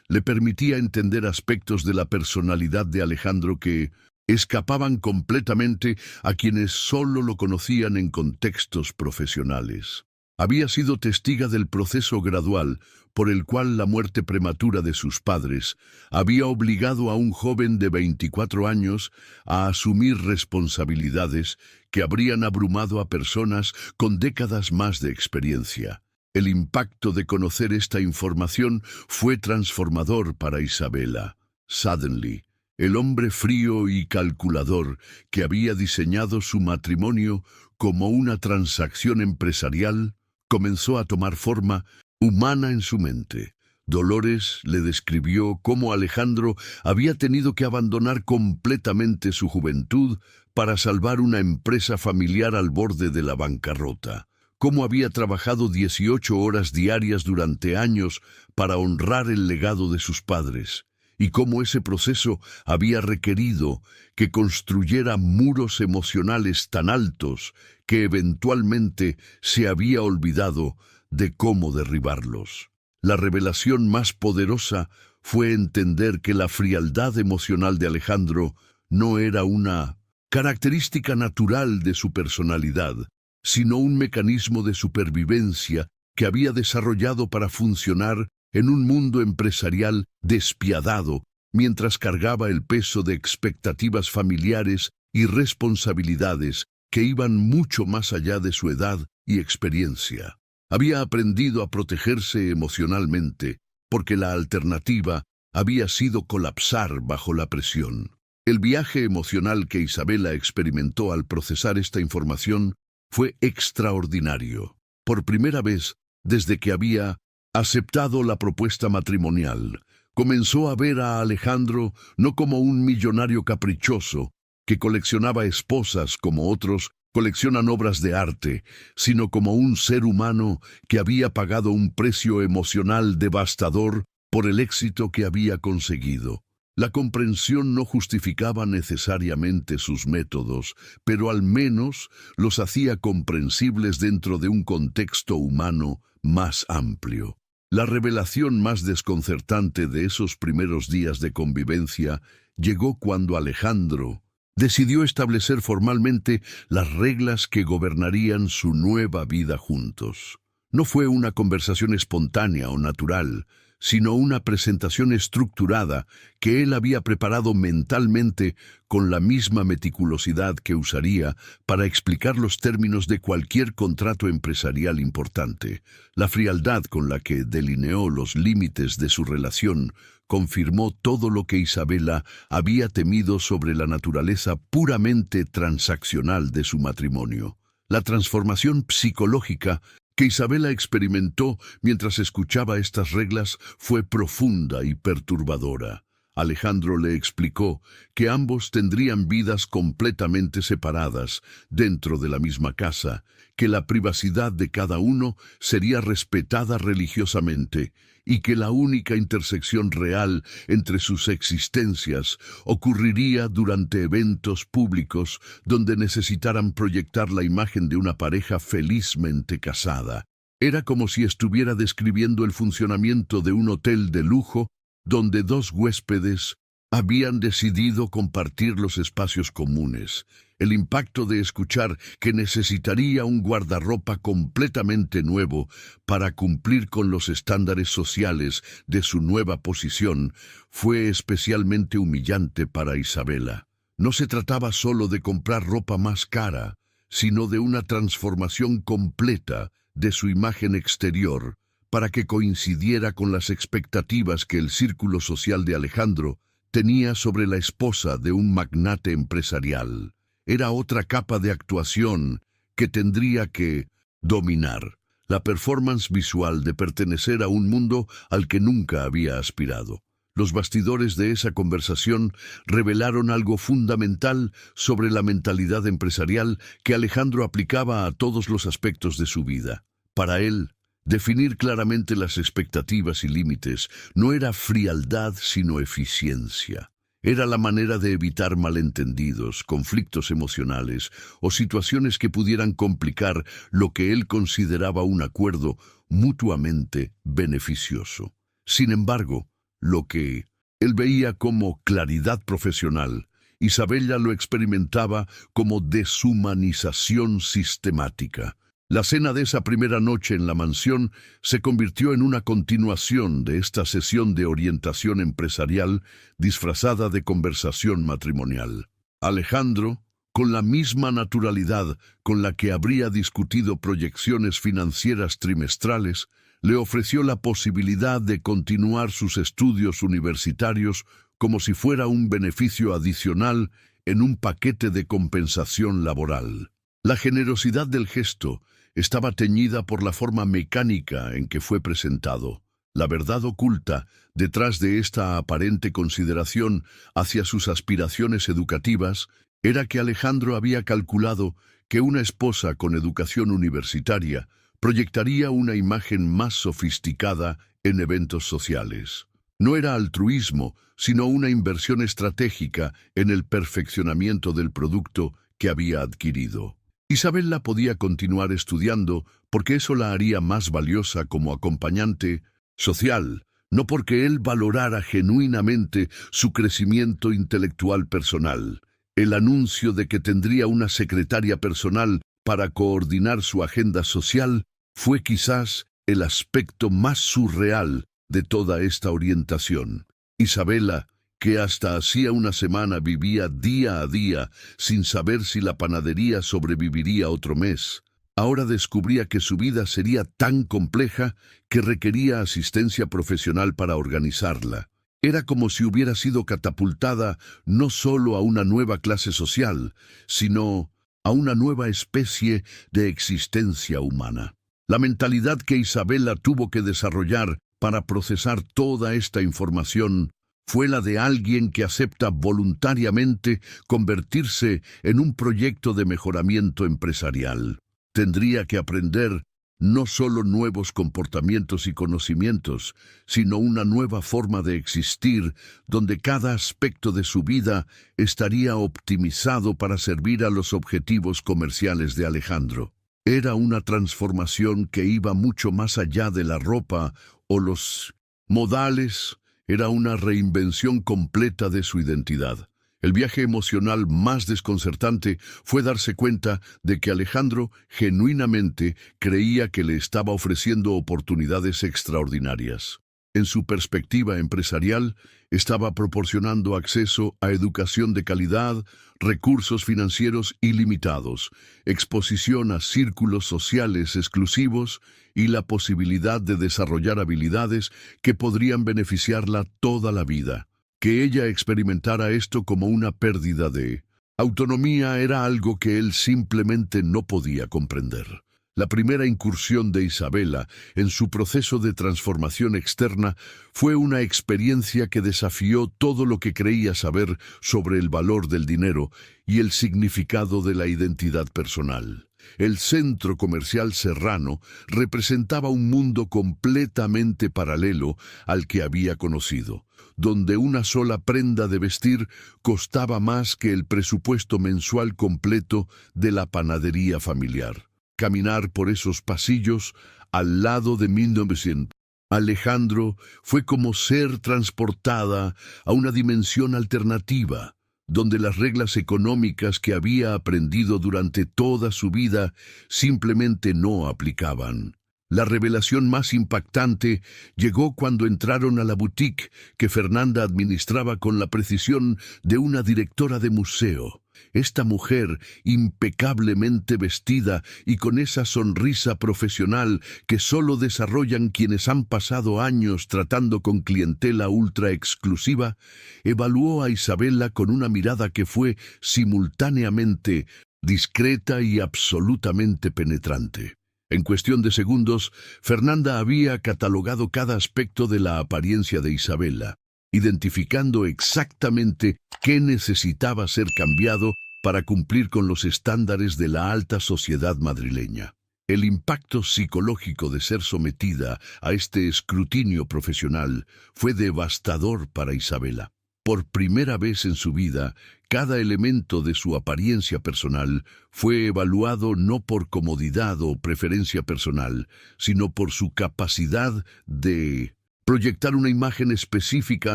le permitía entender aspectos de la personalidad de Alejandro que escapaban completamente a quienes solo lo conocían en contextos profesionales. Había sido testiga del proceso gradual por el cual la muerte prematura de sus padres había obligado a un joven de 24 años a asumir responsabilidades que habrían abrumado a personas con décadas más de experiencia. El impacto de conocer esta información fue transformador para Isabela. Suddenly, el hombre frío y calculador que había diseñado su matrimonio como una transacción empresarial comenzó a tomar forma humana en su mente. Dolores le describió cómo Alejandro había tenido que abandonar completamente su juventud para salvar una empresa familiar al borde de la bancarrota. Cómo había trabajado 18 horas diarias durante años para honrar el legado de sus padres, y cómo ese proceso había requerido que construyera muros emocionales tan altos que eventualmente se había olvidado de cómo derribarlos. La revelación más poderosa fue entender que la frialdad emocional de Alejandro no era una característica natural de su personalidad, sino un mecanismo de supervivencia que había desarrollado para funcionar en un mundo empresarial despiadado, mientras cargaba el peso de expectativas familiares y responsabilidades que iban mucho más allá de su edad y experiencia. Había aprendido a protegerse emocionalmente, porque la alternativa había sido colapsar bajo la presión. El viaje emocional que Isabela experimentó al procesar esta información fue extraordinario. Por primera vez, desde que había aceptado la propuesta matrimonial, comenzó a ver a Alejandro no como un millonario caprichoso que coleccionaba esposas como otros coleccionan obras de arte, sino como un ser humano que había pagado un precio emocional devastador por el éxito que había conseguido. La comprensión no justificaba necesariamente sus métodos, pero al menos los hacía comprensibles dentro de un contexto humano más amplio. La revelación más desconcertante de esos primeros días de convivencia llegó cuando Alejandro decidió establecer formalmente las reglas que gobernarían su nueva vida juntos. No fue una conversación espontánea o natural, sino una presentación estructurada que él había preparado mentalmente con la misma meticulosidad que usaría para explicar los términos de cualquier contrato empresarial importante. La frialdad con la que delineó los límites de su relación confirmó todo lo que Isabela había temido sobre la naturaleza puramente transaccional de su matrimonio. La transformación psicológica que Isabela experimentó mientras escuchaba estas reglas fue profunda y perturbadora. Alejandro le explicó que ambos tendrían vidas completamente separadas dentro de la misma casa, que la privacidad de cada uno sería respetada religiosamente y que la única intersección real entre sus existencias ocurriría durante eventos públicos donde necesitaran proyectar la imagen de una pareja felizmente casada. Era como si estuviera describiendo el funcionamiento de un hotel de lujo donde dos huéspedes Habían decidido compartir los espacios comunes. El impacto de escuchar que necesitaría un guardarropa completamente nuevo para cumplir con los estándares sociales de su nueva posición fue especialmente humillante para Isabela. No se trataba solo de comprar ropa más cara, sino de una transformación completa de su imagen exterior para que coincidiera con las expectativas que el círculo social de Alejandro tenía sobre la esposa de un magnate empresarial. Era otra capa de actuación que tendría que dominar, la performance visual de pertenecer a un mundo al que nunca había aspirado. Los bastidores de esa conversación revelaron algo fundamental sobre la mentalidad empresarial que Alejandro aplicaba a todos los aspectos de su vida. Para él, definir claramente las expectativas y límites no era frialdad sino eficiencia. Era la manera de evitar malentendidos, conflictos emocionales o situaciones que pudieran complicar lo que él consideraba un acuerdo mutuamente beneficioso. Sin embargo, lo que él veía como claridad profesional, Isabela lo experimentaba como deshumanización sistemática. La cena de esa primera noche en la mansión se convirtió en una continuación de esta sesión de orientación empresarial disfrazada de conversación matrimonial. Alejandro, con la misma naturalidad con la que habría discutido proyecciones financieras trimestrales, le ofreció la posibilidad de continuar sus estudios universitarios como si fuera un beneficio adicional en un paquete de compensación laboral. La generosidad del gesto estaba teñida por la forma mecánica en que fue presentado. La verdad oculta detrás de esta aparente consideración hacia sus aspiraciones educativas era que Alejandro había calculado que una esposa con educación universitaria proyectaría una imagen más sofisticada en eventos sociales. No era altruismo, sino una inversión estratégica en el perfeccionamiento del producto que había adquirido. Isabela podía continuar estudiando porque eso la haría más valiosa como acompañante social, no porque él valorara genuinamente su crecimiento intelectual personal. El anuncio de que tendría una secretaria personal para coordinar su agenda social fue quizás el aspecto más surreal de toda esta orientación. Isabela, que hasta hacía una semana vivía día a día sin saber si la panadería sobreviviría otro mes, ahora descubría que su vida sería tan compleja que requería asistencia profesional para organizarla. Era como si hubiera sido catapultada no solo a una nueva clase social, sino a una nueva especie de existencia humana. La mentalidad que Isabela tuvo que desarrollar para procesar toda esta información fue la de alguien que acepta voluntariamente convertirse en un proyecto de mejoramiento empresarial. Tendría que aprender no solo nuevos comportamientos y conocimientos, sino una nueva forma de existir donde cada aspecto de su vida estaría optimizado para servir a los objetivos comerciales de Alejandro. Era una transformación que iba mucho más allá de la ropa o los modales. Era una reinvención completa de su identidad. El viaje emocional más desconcertante fue darse cuenta de que Alejandro genuinamente creía que le estaba ofreciendo oportunidades extraordinarias. En su perspectiva empresarial, estaba proporcionando acceso a educación de calidad, recursos financieros ilimitados, exposición a círculos sociales exclusivos y la posibilidad de desarrollar habilidades que podrían beneficiarla toda la vida. Que ella experimentara esto como una pérdida de autonomía era algo que él simplemente no podía comprender. La primera incursión de Isabela en su proceso de transformación externa fue una experiencia que desafió todo lo que creía saber sobre el valor del dinero y el significado de la identidad personal. El centro comercial Serrano representaba un mundo completamente paralelo al que había conocido, donde una sola prenda de vestir costaba más que el presupuesto mensual completo de la panadería familiar. Caminar por esos pasillos al lado de 1900 Alejandro fue como ser transportada a una dimensión alternativa, donde las reglas económicas que había aprendido durante toda su vida simplemente no aplicaban. La revelación más impactante llegó cuando entraron a la boutique que Fernanda administraba con la precisión de una directora de museo. Esta mujer, impecablemente vestida y con esa sonrisa profesional que solo desarrollan quienes han pasado años tratando con clientela ultra exclusiva, evaluó a Isabela con una mirada que fue simultáneamente discreta y absolutamente penetrante. En cuestión de segundos, Fernanda había catalogado cada aspecto de la apariencia de Isabela, identificando exactamente qué necesitaba ser cambiado para cumplir con los estándares de la alta sociedad madrileña. El impacto psicológico de ser sometida a este escrutinio profesional fue devastador para Isabela. Por primera vez en su vida, cada elemento de su apariencia personal fue evaluado no por comodidad o preferencia personal, sino por su capacidad de proyectar una imagen específica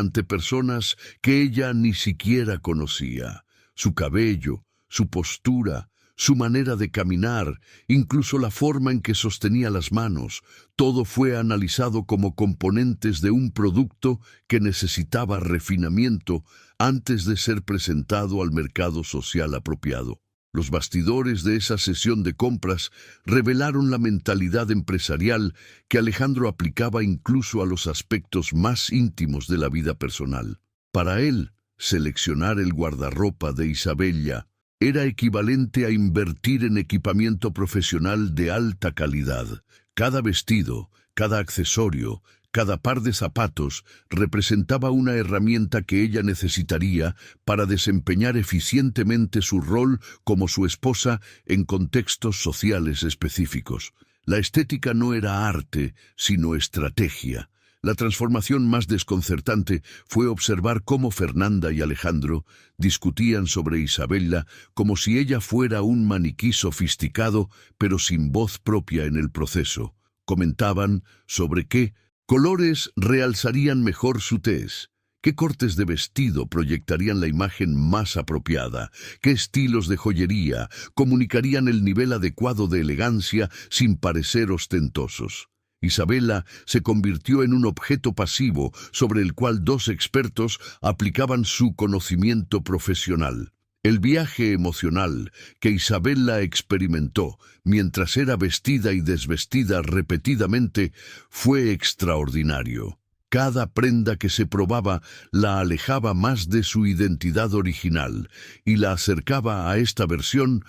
ante personas que ella ni siquiera conocía. Su cabello, su postura, su manera de caminar, incluso la forma en que sostenía las manos, todo fue analizado como componentes de un producto que necesitaba refinamiento antes de ser presentado al mercado social apropiado. Los bastidores de esa sesión de compras revelaron la mentalidad empresarial que Alejandro aplicaba incluso a los aspectos más íntimos de la vida personal. Para él, seleccionar el guardarropa de Isabella era equivalente a invertir en equipamiento profesional de alta calidad. Cada vestido, cada accesorio, cada par de zapatos representaba una herramienta que ella necesitaría para desempeñar eficientemente su rol como su esposa en contextos sociales específicos. La estética no era arte, sino estrategia. La transformación más desconcertante fue observar cómo Fernanda y Alejandro discutían sobre Isabella como si ella fuera un maniquí sofisticado, pero sin voz propia en el proceso. Comentaban sobre qué colores realzarían mejor su tez, qué cortes de vestido proyectarían la imagen más apropiada, qué estilos de joyería comunicarían el nivel adecuado de elegancia sin parecer ostentosos. Isabella se convirtió en un objeto pasivo sobre el cual dos expertos aplicaban su conocimiento profesional. El viaje emocional que Isabella experimentó mientras era vestida y desvestida repetidamente fue extraordinario. Cada prenda que se probaba la alejaba más de su identidad original y la acercaba a esta versión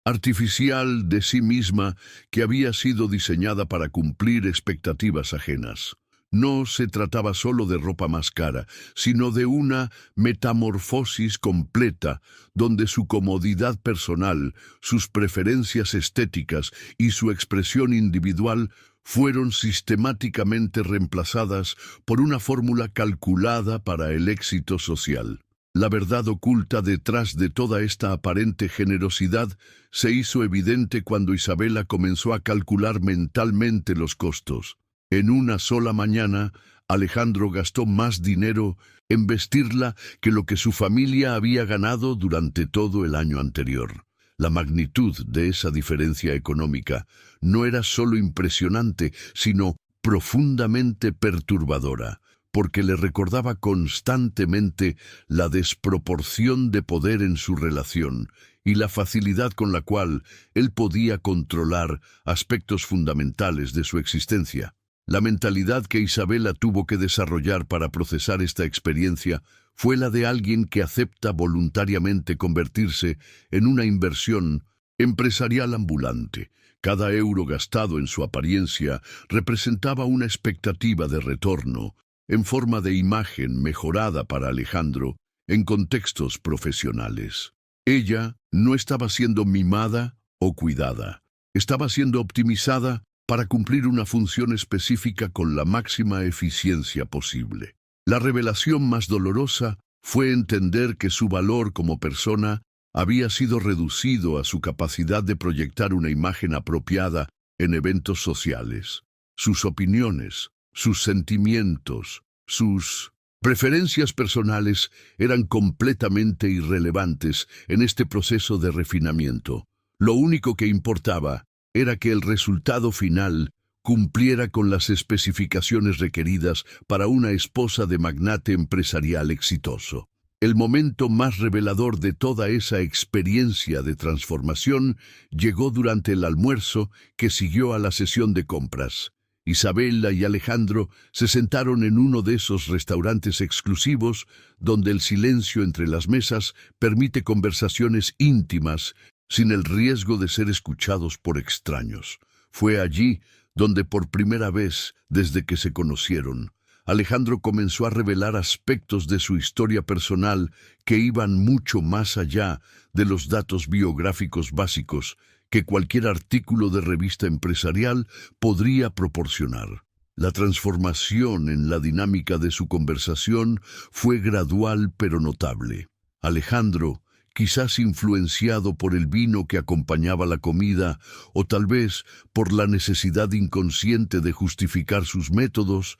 artificial de sí misma que había sido diseñada para cumplir expectativas ajenas. No se trataba solo de ropa más cara, sino de una metamorfosis completa donde su comodidad personal, sus preferencias estéticas y su expresión individual fueron sistemáticamente reemplazadas por una fórmula calculada para el éxito social. La verdad oculta detrás de toda esta aparente generosidad se hizo evidente cuando Isabella comenzó a calcular mentalmente los costos. En una sola mañana, Alejandro gastó más dinero en vestirla que lo que su familia había ganado durante todo el año anterior. La magnitud de esa diferencia económica no era solo impresionante, sino profundamente perturbadora, porque le recordaba constantemente la desproporción de poder en su relación y la facilidad con la cual él podía controlar aspectos fundamentales de su existencia. La mentalidad que Isabella tuvo que desarrollar para procesar esta experiencia fue la de alguien que acepta voluntariamente convertirse en una inversión empresarial ambulante. Cada euro gastado en su apariencia representaba una expectativa de retorno en forma de imagen mejorada para Alejandro en contextos profesionales. Ella no estaba siendo mimada o cuidada, estaba siendo optimizada para cumplir una función específica con la máxima eficiencia posible. La revelación más dolorosa fue entender que su valor como persona había sido reducido a su capacidad de proyectar una imagen apropiada en eventos sociales. Sus opiniones, sus sentimientos, sus preferencias personales eran completamente irrelevantes en este proceso de refinamiento. Lo único que importaba era que el resultado final cumpliera con las especificaciones requeridas para una esposa de magnate empresarial exitoso. El momento más revelador de toda esa experiencia de transformación llegó durante el almuerzo que siguió a la sesión de compras. Isabella y Alejandro se sentaron en uno de esos restaurantes exclusivos donde el silencio entre las mesas permite conversaciones íntimas sin el riesgo de ser escuchados por extraños. Fue allí donde por primera vez desde que se conocieron, Alejandro comenzó a revelar aspectos de su historia personal que iban mucho más allá de los datos biográficos básicos que cualquier artículo de revista empresarial podría proporcionar. La transformación en la dinámica de su conversación fue gradual pero notable. Alejandro, quizás influenciado por el vino que acompañaba la comida, o tal vez por la necesidad inconsciente de justificar sus métodos,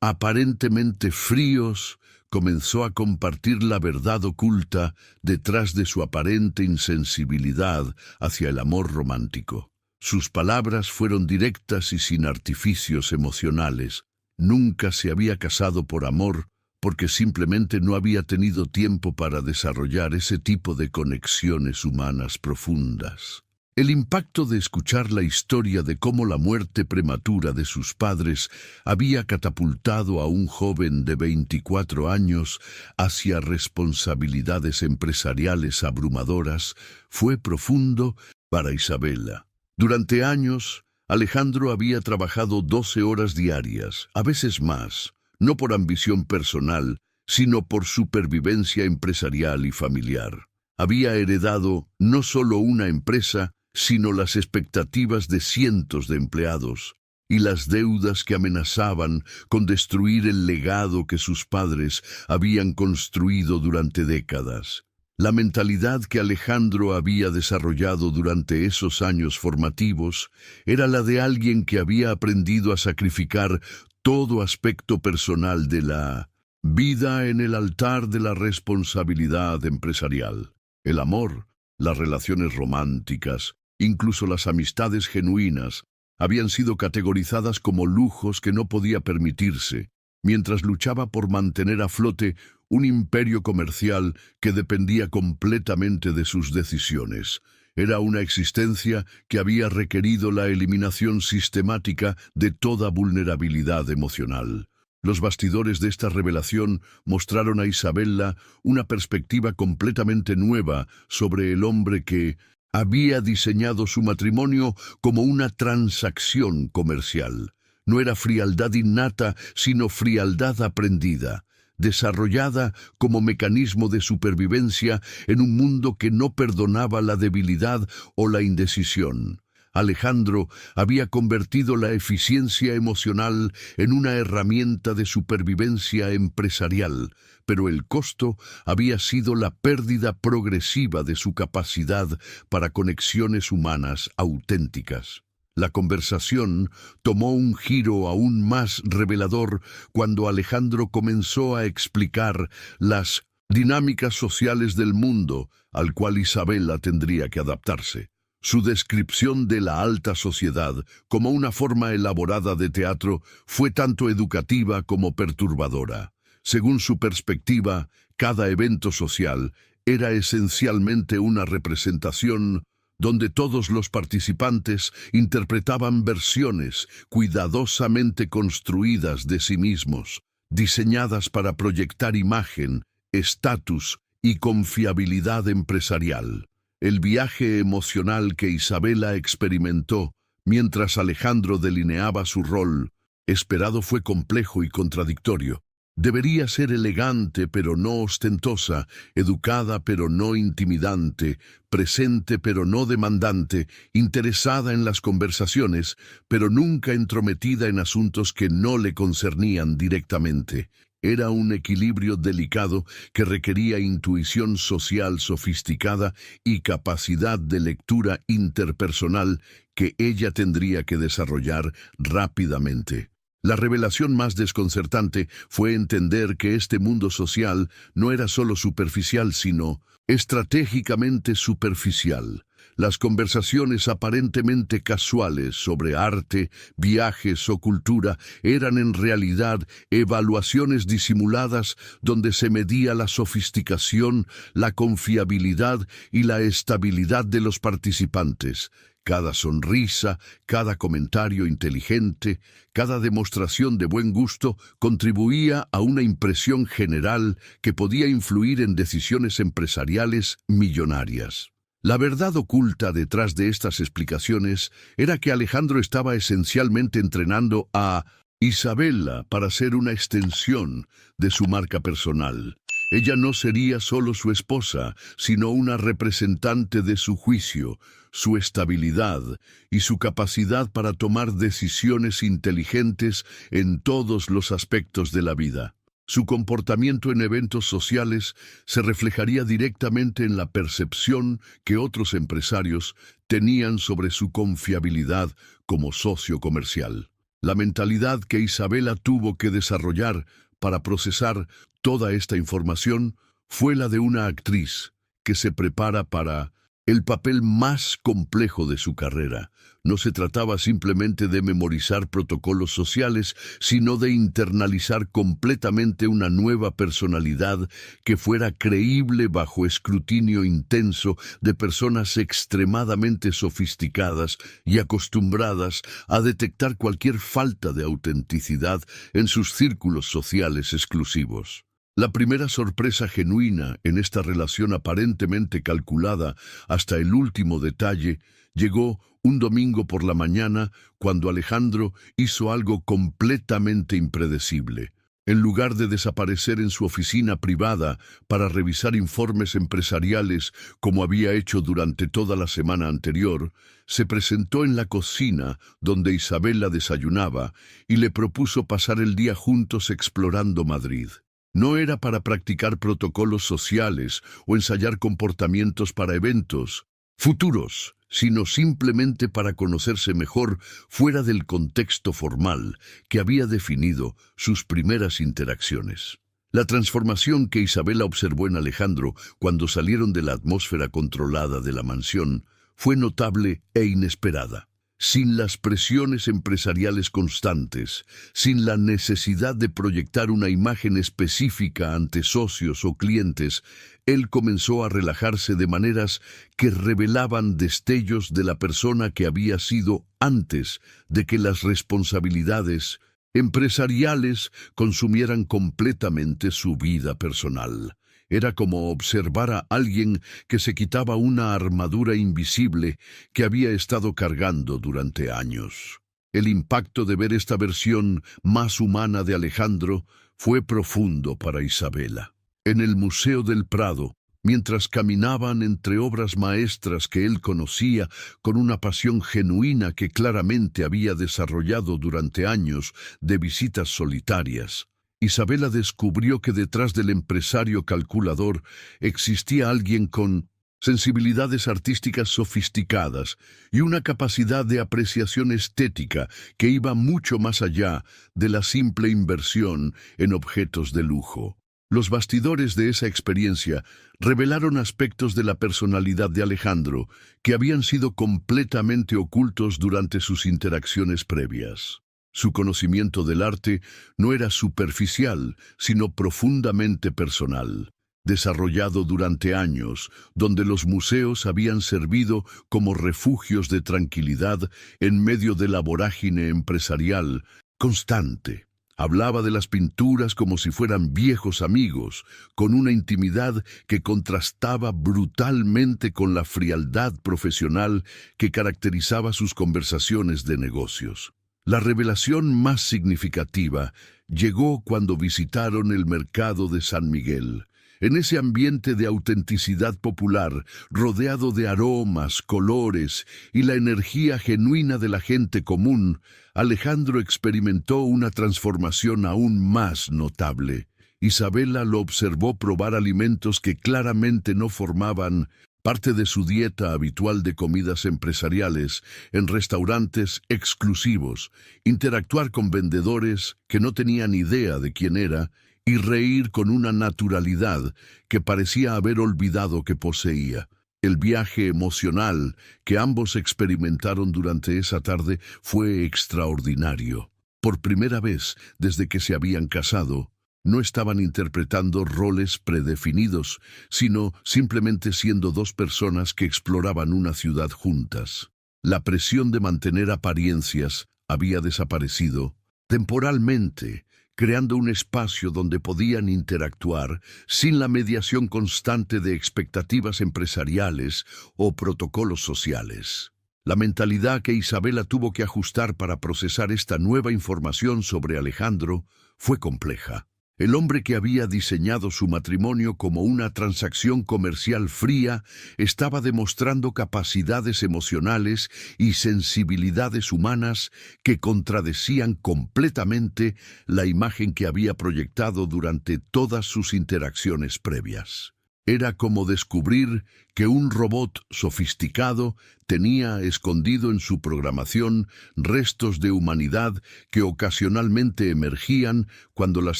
aparentemente fríos, comenzó a compartir la verdad oculta detrás de su aparente insensibilidad hacia el amor romántico. Sus palabras fueron directas y sin artificios emocionales. Nunca se había casado por amor, porque simplemente no había tenido tiempo para desarrollar ese tipo de conexiones humanas profundas. El impacto de escuchar la historia de cómo la muerte prematura de sus padres había catapultado a un joven de 24 años hacia responsabilidades empresariales abrumadoras fue profundo para Isabella. Durante años, Alejandro había trabajado 12 horas diarias, a veces más, no por ambición personal, sino por supervivencia empresarial y familiar. Había heredado no solo una empresa, sino las expectativas de cientos de empleados y las deudas que amenazaban con destruir el legado que sus padres habían construido durante décadas. La mentalidad que Alejandro había desarrollado durante esos años formativos era la de alguien que había aprendido a sacrificar todo aspecto personal de la vida en el altar de la responsabilidad empresarial. El amor, las relaciones románticas, incluso las amistades genuinas, habían sido categorizadas como lujos que no podía permitirse, mientras luchaba por mantener a flote un imperio comercial que dependía completamente de sus decisiones. Era una existencia que había requerido la eliminación sistemática de toda vulnerabilidad emocional. Los bastidores de esta revelación mostraron a Isabella una perspectiva completamente nueva sobre el hombre que había diseñado su matrimonio como una transacción comercial. No era frialdad innata, sino frialdad aprendida, desarrollada como mecanismo de supervivencia en un mundo que no perdonaba la debilidad o la indecisión. Alejandro había convertido la eficiencia emocional en una herramienta de supervivencia empresarial, pero el costo había sido la pérdida progresiva de su capacidad para conexiones humanas auténticas. La conversación tomó un giro aún más revelador cuando Alejandro comenzó a explicar las dinámicas sociales del mundo al cual Isabella tendría que adaptarse. Su descripción de la alta sociedad como una forma elaborada de teatro fue tanto educativa como perturbadora. Según su perspectiva, cada evento social era esencialmente una representación donde todos los participantes interpretaban versiones cuidadosamente construidas de sí mismos, diseñadas para proyectar imagen, estatus y confiabilidad empresarial. El viaje emocional que Isabella experimentó mientras Alejandro delineaba su rol esperado fue complejo y contradictorio. Debería ser elegante pero no ostentosa, educada pero no intimidante, presente pero no demandante, interesada en las conversaciones, pero nunca entrometida en asuntos que no le concernían directamente. Era un equilibrio delicado que requería intuición social sofisticada y capacidad de lectura interpersonal que ella tendría que desarrollar rápidamente. La revelación más desconcertante fue entender que este mundo social no era solo superficial, sino estratégicamente superficial. Las conversaciones aparentemente casuales sobre arte, viajes o cultura eran en realidad evaluaciones disimuladas donde se medía la sofisticación, la confiabilidad y la estabilidad de los participantes. Cada sonrisa, cada comentario inteligente, cada demostración de buen gusto contribuía a una impresión general que podía influir en decisiones empresariales millonarias. La verdad oculta detrás de estas explicaciones era que Alejandro estaba esencialmente entrenando a Isabela para ser una extensión de su marca personal. Ella no sería solo su esposa, sino una representante de su juicio, su estabilidad y su capacidad para tomar decisiones inteligentes en todos los aspectos de la vida. Su comportamiento en eventos sociales se reflejaría directamente en la percepción que otros empresarios tenían sobre su confiabilidad como socio comercial. La mentalidad que Isabela tuvo que desarrollar para procesar toda esta información fue la de una actriz que se prepara para el papel más complejo de su carrera. No se trataba simplemente de memorizar protocolos sociales, sino de internalizar completamente una nueva personalidad que fuera creíble bajo escrutinio intenso de personas extremadamente sofisticadas y acostumbradas a detectar cualquier falta de autenticidad en sus círculos sociales exclusivos. La primera sorpresa genuina en esta relación aparentemente calculada hasta el último detalle llegó un domingo por la mañana cuando Alejandro hizo algo completamente impredecible. En lugar de desaparecer en su oficina privada para revisar informes empresariales como había hecho durante toda la semana anterior, se presentó en la cocina donde Isabela desayunaba y le propuso pasar el día juntos explorando Madrid. No era para practicar protocolos sociales o ensayar comportamientos para eventos futuros, sino simplemente para conocerse mejor fuera del contexto formal que había definido sus primeras interacciones. La transformación que Isabela observó en Alejandro cuando salieron de la atmósfera controlada de la mansión fue notable e inesperada. Sin las presiones empresariales constantes, sin la necesidad de proyectar una imagen específica ante socios o clientes, él comenzó a relajarse de maneras que revelaban destellos de la persona que había sido antes de que las responsabilidades empresariales consumieran completamente su vida personal. Era como observar a alguien que se quitaba una armadura invisible que había estado cargando durante años. El impacto de ver esta versión más humana de Alejandro fue profundo para Isabela. En el Museo del Prado, mientras caminaban entre obras maestras que él conocía con una pasión genuina que claramente había desarrollado durante años de visitas solitarias, Isabela descubrió que detrás del empresario calculador existía alguien con sensibilidades artísticas sofisticadas y una capacidad de apreciación estética que iba mucho más allá de la simple inversión en objetos de lujo. Los bastidores de esa experiencia revelaron aspectos de la personalidad de Alejandro que habían sido completamente ocultos durante sus interacciones previas. Su conocimiento del arte no era superficial, sino profundamente personal, desarrollado durante años, donde los museos habían servido como refugios de tranquilidad en medio de la vorágine empresarial constante. Hablaba de las pinturas como si fueran viejos amigos, con una intimidad que contrastaba brutalmente con la frialdad profesional que caracterizaba sus conversaciones de negocios. La revelación más significativa llegó cuando visitaron el mercado de San Miguel. En ese ambiente de autenticidad popular, rodeado de aromas, colores y la energía genuina de la gente común, Alejandro experimentó una transformación aún más notable. Isabela lo observó probar alimentos que claramente no formaban Parte de su dieta habitual de comidas empresariales, en restaurantes exclusivos, interactuar con vendedores que no tenían idea de quién era y reír con una naturalidad que parecía haber olvidado que poseía. El viaje emocional que ambos experimentaron durante esa tarde fue extraordinario. Por primera vez desde que se habían casado, no estaban interpretando roles predefinidos, sino simplemente siendo dos personas que exploraban una ciudad juntas. La presión de mantener apariencias había desaparecido temporalmente, creando un espacio donde podían interactuar sin la mediación constante de expectativas empresariales o protocolos sociales. La mentalidad que Isabela tuvo que ajustar para procesar esta nueva información sobre Alejandro fue compleja. El hombre que había diseñado su matrimonio como una transacción comercial fría estaba demostrando capacidades emocionales y sensibilidades humanas que contradecían completamente la imagen que había proyectado durante todas sus interacciones previas. Era como descubrir que un robot sofisticado tenía escondido en su programación restos de humanidad que ocasionalmente emergían cuando las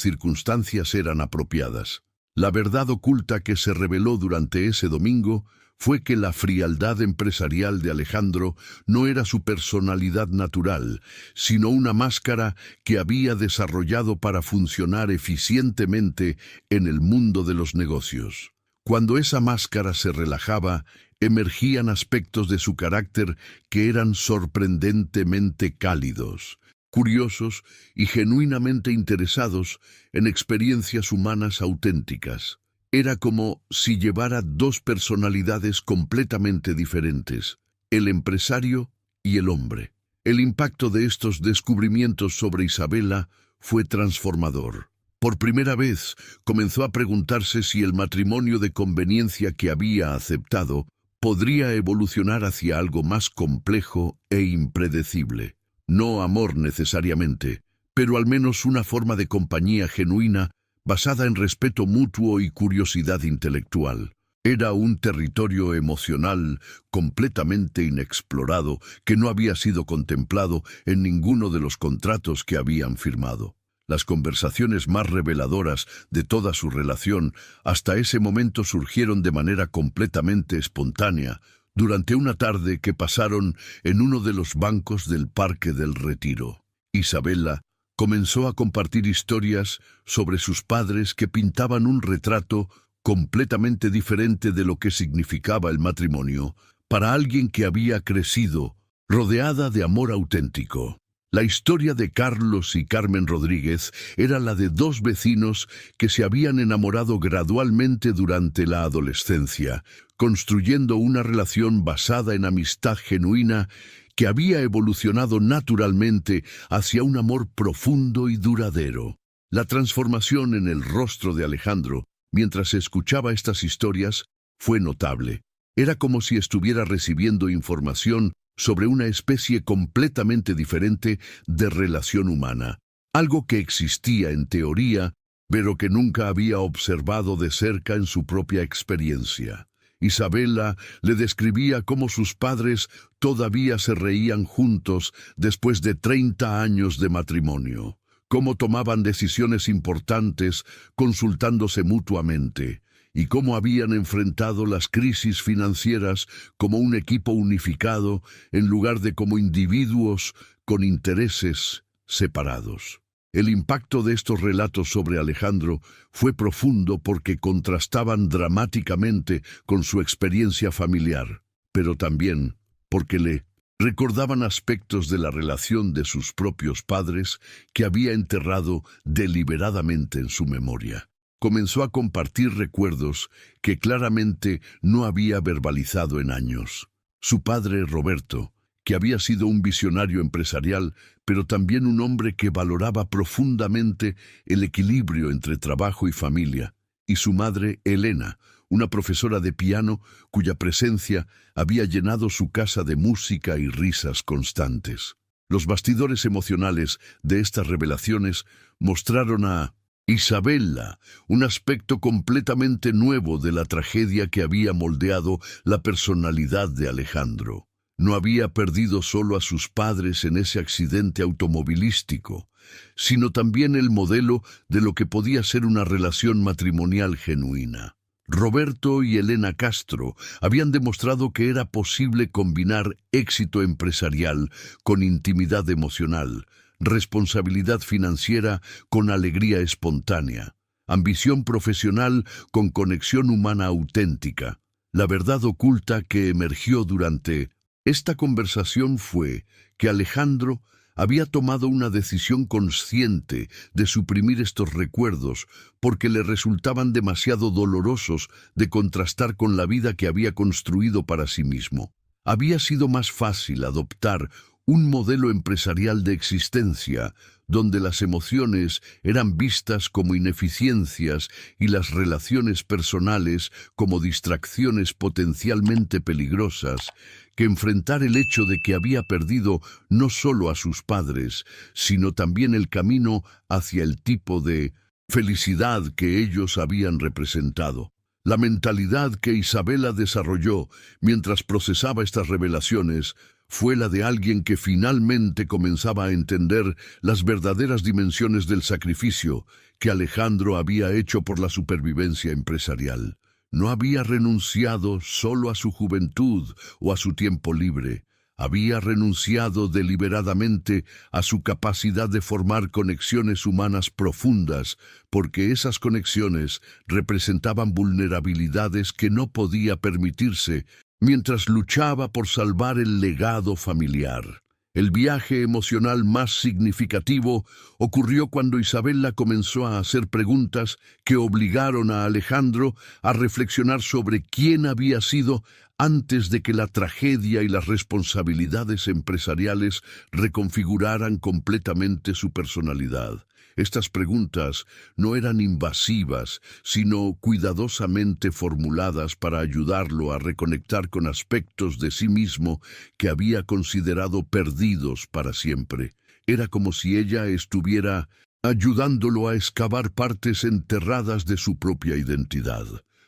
circunstancias eran apropiadas. La verdad oculta que se reveló durante ese domingo fue que la frialdad empresarial de Alejandro no era su personalidad natural, sino una máscara que había desarrollado para funcionar eficientemente en el mundo de los negocios. Cuando esa máscara se relajaba, emergían aspectos de su carácter que eran sorprendentemente cálidos, curiosos y genuinamente interesados en experiencias humanas auténticas. Era como si llevara dos personalidades completamente diferentes, el empresario y el hombre. El impacto de estos descubrimientos sobre Isabela fue transformador. Por primera vez, comenzó a preguntarse si el matrimonio de conveniencia que había aceptado podría evolucionar hacia algo más complejo e impredecible. No amor necesariamente, pero al menos una forma de compañía genuina basada en respeto mutuo y curiosidad intelectual. Era un territorio emocional completamente inexplorado que no había sido contemplado en ninguno de los contratos que habían firmado. Las conversaciones más reveladoras de toda su relación hasta ese momento surgieron de manera completamente espontánea, durante una tarde que pasaron en uno de los bancos del Parque del Retiro. Isabela comenzó a compartir historias sobre sus padres que pintaban un retrato completamente diferente de lo que significaba el matrimonio para alguien que había crecido rodeada de amor auténtico. La historia de Carlos y Carmen Rodríguez era la de dos vecinos que se habían enamorado gradualmente durante la adolescencia, construyendo una relación basada en amistad genuina que había evolucionado naturalmente hacia un amor profundo y duradero. La transformación en el rostro de Alejandro, mientras escuchaba estas historias, fue notable. Era como si estuviera recibiendo información sobre una especie completamente diferente de relación humana, algo que existía en teoría, pero que nunca había observado de cerca en su propia experiencia. Isabela le describía cómo sus padres todavía se reían juntos después de 30 años de matrimonio, cómo tomaban decisiones importantes consultándose mutuamente, y cómo habían enfrentado las crisis financieras como un equipo unificado en lugar de como individuos con intereses separados. El impacto de estos relatos sobre Alejandro fue profundo porque contrastaban dramáticamente con su experiencia familiar, pero también porque le recordaban aspectos de la relación de sus propios padres que había enterrado deliberadamente en su memoria. Comenzó a compartir recuerdos que claramente no había verbalizado en años. Su padre, Roberto, que había sido un visionario empresarial, pero también un hombre que valoraba profundamente el equilibrio entre trabajo y familia, y su madre, Elena, una profesora de piano cuya presencia había llenado su casa de música y risas constantes. Los bastidores emocionales de estas revelaciones mostraron a Isabella, un aspecto completamente nuevo de la tragedia que había moldeado la personalidad de Alejandro. No había perdido solo a sus padres en ese accidente automovilístico, sino también el modelo de lo que podía ser una relación matrimonial genuina. Roberto y Elena Castro habían demostrado que era posible combinar éxito empresarial con intimidad emocional, responsabilidad financiera con alegría espontánea, ambición profesional con conexión humana auténtica. La verdad oculta que emergió durante esta conversación fue que Alejandro había tomado una decisión consciente de suprimir estos recuerdos porque le resultaban demasiado dolorosos de contrastar con la vida que había construido para sí mismo. Había sido más fácil adoptar un modelo empresarial de existencia donde las emociones eran vistas como ineficiencias y las relaciones personales como distracciones potencialmente peligrosas, que enfrentar el hecho de que había perdido no solo a sus padres, sino también el camino hacia el tipo de felicidad que ellos habían representado. La mentalidad que Isabella desarrolló mientras procesaba estas revelaciones fue la de alguien que finalmente comenzaba a entender las verdaderas dimensiones del sacrificio que Alejandro había hecho por la supervivencia empresarial. No había renunciado solo a su juventud o a su tiempo libre. Había renunciado deliberadamente a su capacidad de formar conexiones humanas profundas, porque esas conexiones representaban vulnerabilidades que no podía permitirse mientras luchaba por salvar el legado familiar. El viaje emocional más significativo ocurrió cuando Isabella comenzó a hacer preguntas que obligaron a Alejandro a reflexionar sobre quién había sido antes de que la tragedia y las responsabilidades empresariales reconfiguraran completamente su personalidad. Estas preguntas no eran invasivas, sino cuidadosamente formuladas para ayudarlo a reconectar con aspectos de sí mismo que había considerado perdidos para siempre. Era como si ella estuviera ayudándolo a excavar partes enterradas de su propia identidad.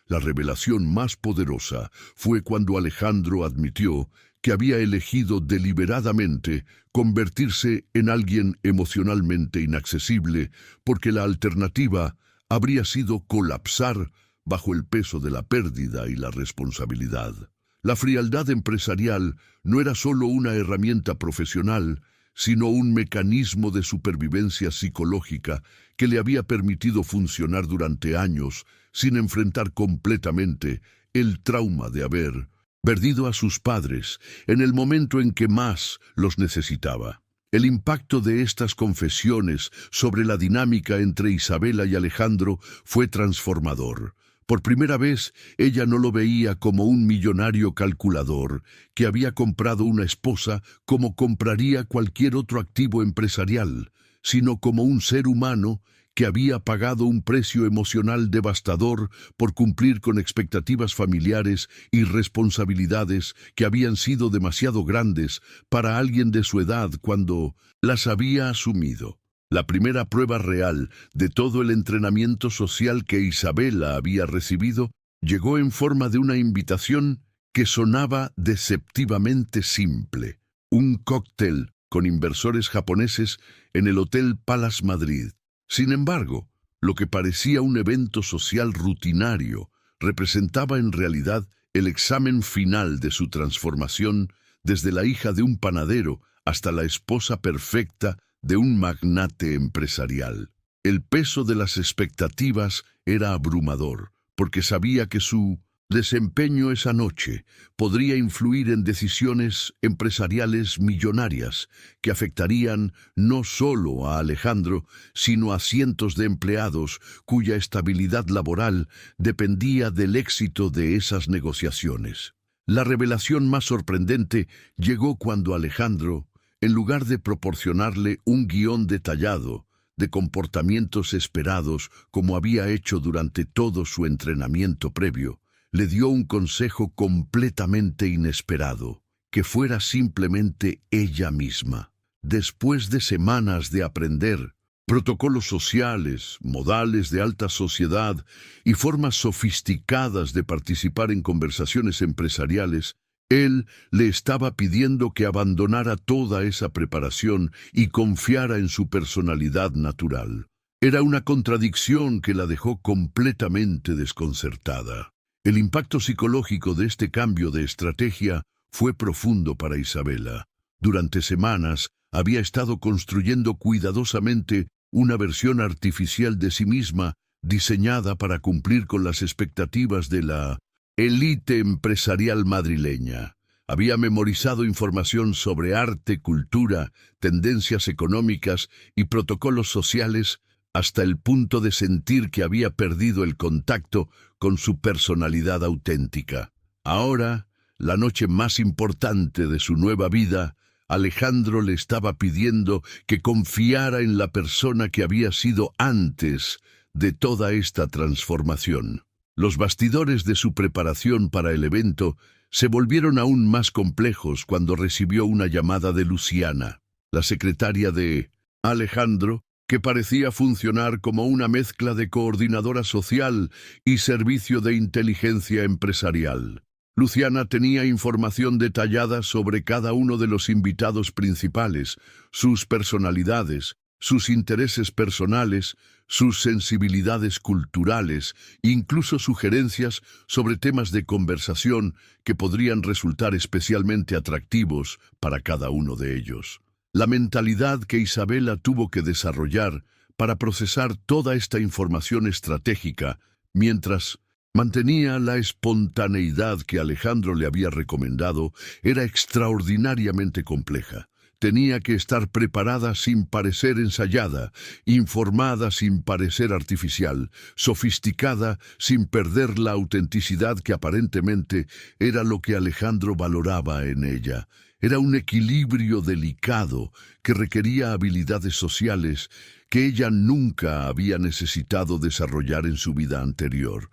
La revelación más poderosa fue cuando Alejandro admitió que había elegido deliberadamente convertirse en alguien emocionalmente inaccesible, porque la alternativa habría sido colapsar bajo el peso de la pérdida y la responsabilidad. La frialdad empresarial no era solo una herramienta profesional, sino un mecanismo de supervivencia psicológica que le había permitido funcionar durante años sin enfrentar completamente el trauma de haber perdido a sus padres en el momento en que más los necesitaba. El impacto de estas confesiones sobre la dinámica entre Isabella y Alejandro fue transformador. Por primera vez, ella no lo veía como un millonario calculador que había comprado una esposa como compraría cualquier otro activo empresarial, sino como un ser humano que había pagado un precio emocional devastador por cumplir con expectativas familiares y responsabilidades que habían sido demasiado grandes para alguien de su edad cuando las había asumido. La primera prueba real de todo el entrenamiento social que Isabella había recibido llegó en forma de una invitación que sonaba deceptivamente simple. Un cóctel con inversores japoneses en el Hotel Palace Madrid. Sin embargo, lo que parecía un evento social rutinario representaba en realidad el examen final de su transformación desde la hija de un panadero hasta la esposa perfecta de un magnate empresarial. El peso de las expectativas era abrumador, porque sabía que su desempeño esa noche podría influir en decisiones empresariales millonarias que afectarían no solo a Alejandro, sino a cientos de empleados cuya estabilidad laboral dependía del éxito de esas negociaciones. La revelación más sorprendente llegó cuando Alejandro, en lugar de proporcionarle un guión detallado de comportamientos esperados como había hecho durante todo su entrenamiento previo, le dio un consejo completamente inesperado, que fuera simplemente ella misma. Después de semanas de aprender Protocolos sociales, modales de alta sociedad y formas sofisticadas de participar en conversaciones empresariales, él le estaba pidiendo que abandonara toda esa preparación y confiara en su personalidad natural. Era una contradicción que la dejó completamente desconcertada. El impacto psicológico de este cambio de estrategia fue profundo para Isabela. Durante semanas había estado construyendo cuidadosamente una versión artificial de sí misma diseñada para cumplir con las expectativas de la élite empresarial madrileña. Había memorizado información sobre arte, cultura, tendencias económicas y protocolos sociales hasta el punto de sentir que había perdido el contacto con su personalidad auténtica. Ahora, la noche más importante de su nueva vida, Alejandro le estaba pidiendo que confiara en la persona que había sido antes de toda esta transformación. Los bastidores de su preparación para el evento se volvieron aún más complejos cuando recibió una llamada de Luciana, la secretaria de Alejandro, que parecía funcionar como una mezcla de coordinadora social y servicio de inteligencia empresarial. Luciana tenía información detallada sobre cada uno de los invitados principales, sus personalidades, sus intereses personales, sus sensibilidades culturales, incluso sugerencias sobre temas de conversación que podrían resultar especialmente atractivos para cada uno de ellos. La mentalidad que Isabela tuvo que desarrollar para procesar toda esta información estratégica, mientras mantenía la espontaneidad que Alejandro le había recomendado, era extraordinariamente compleja. Tenía que estar preparada sin parecer ensayada, informada sin parecer artificial, sofisticada sin perder la autenticidad que aparentemente era lo que Alejandro valoraba en ella. Era un equilibrio delicado que requería habilidades sociales que ella nunca había necesitado desarrollar en su vida anterior.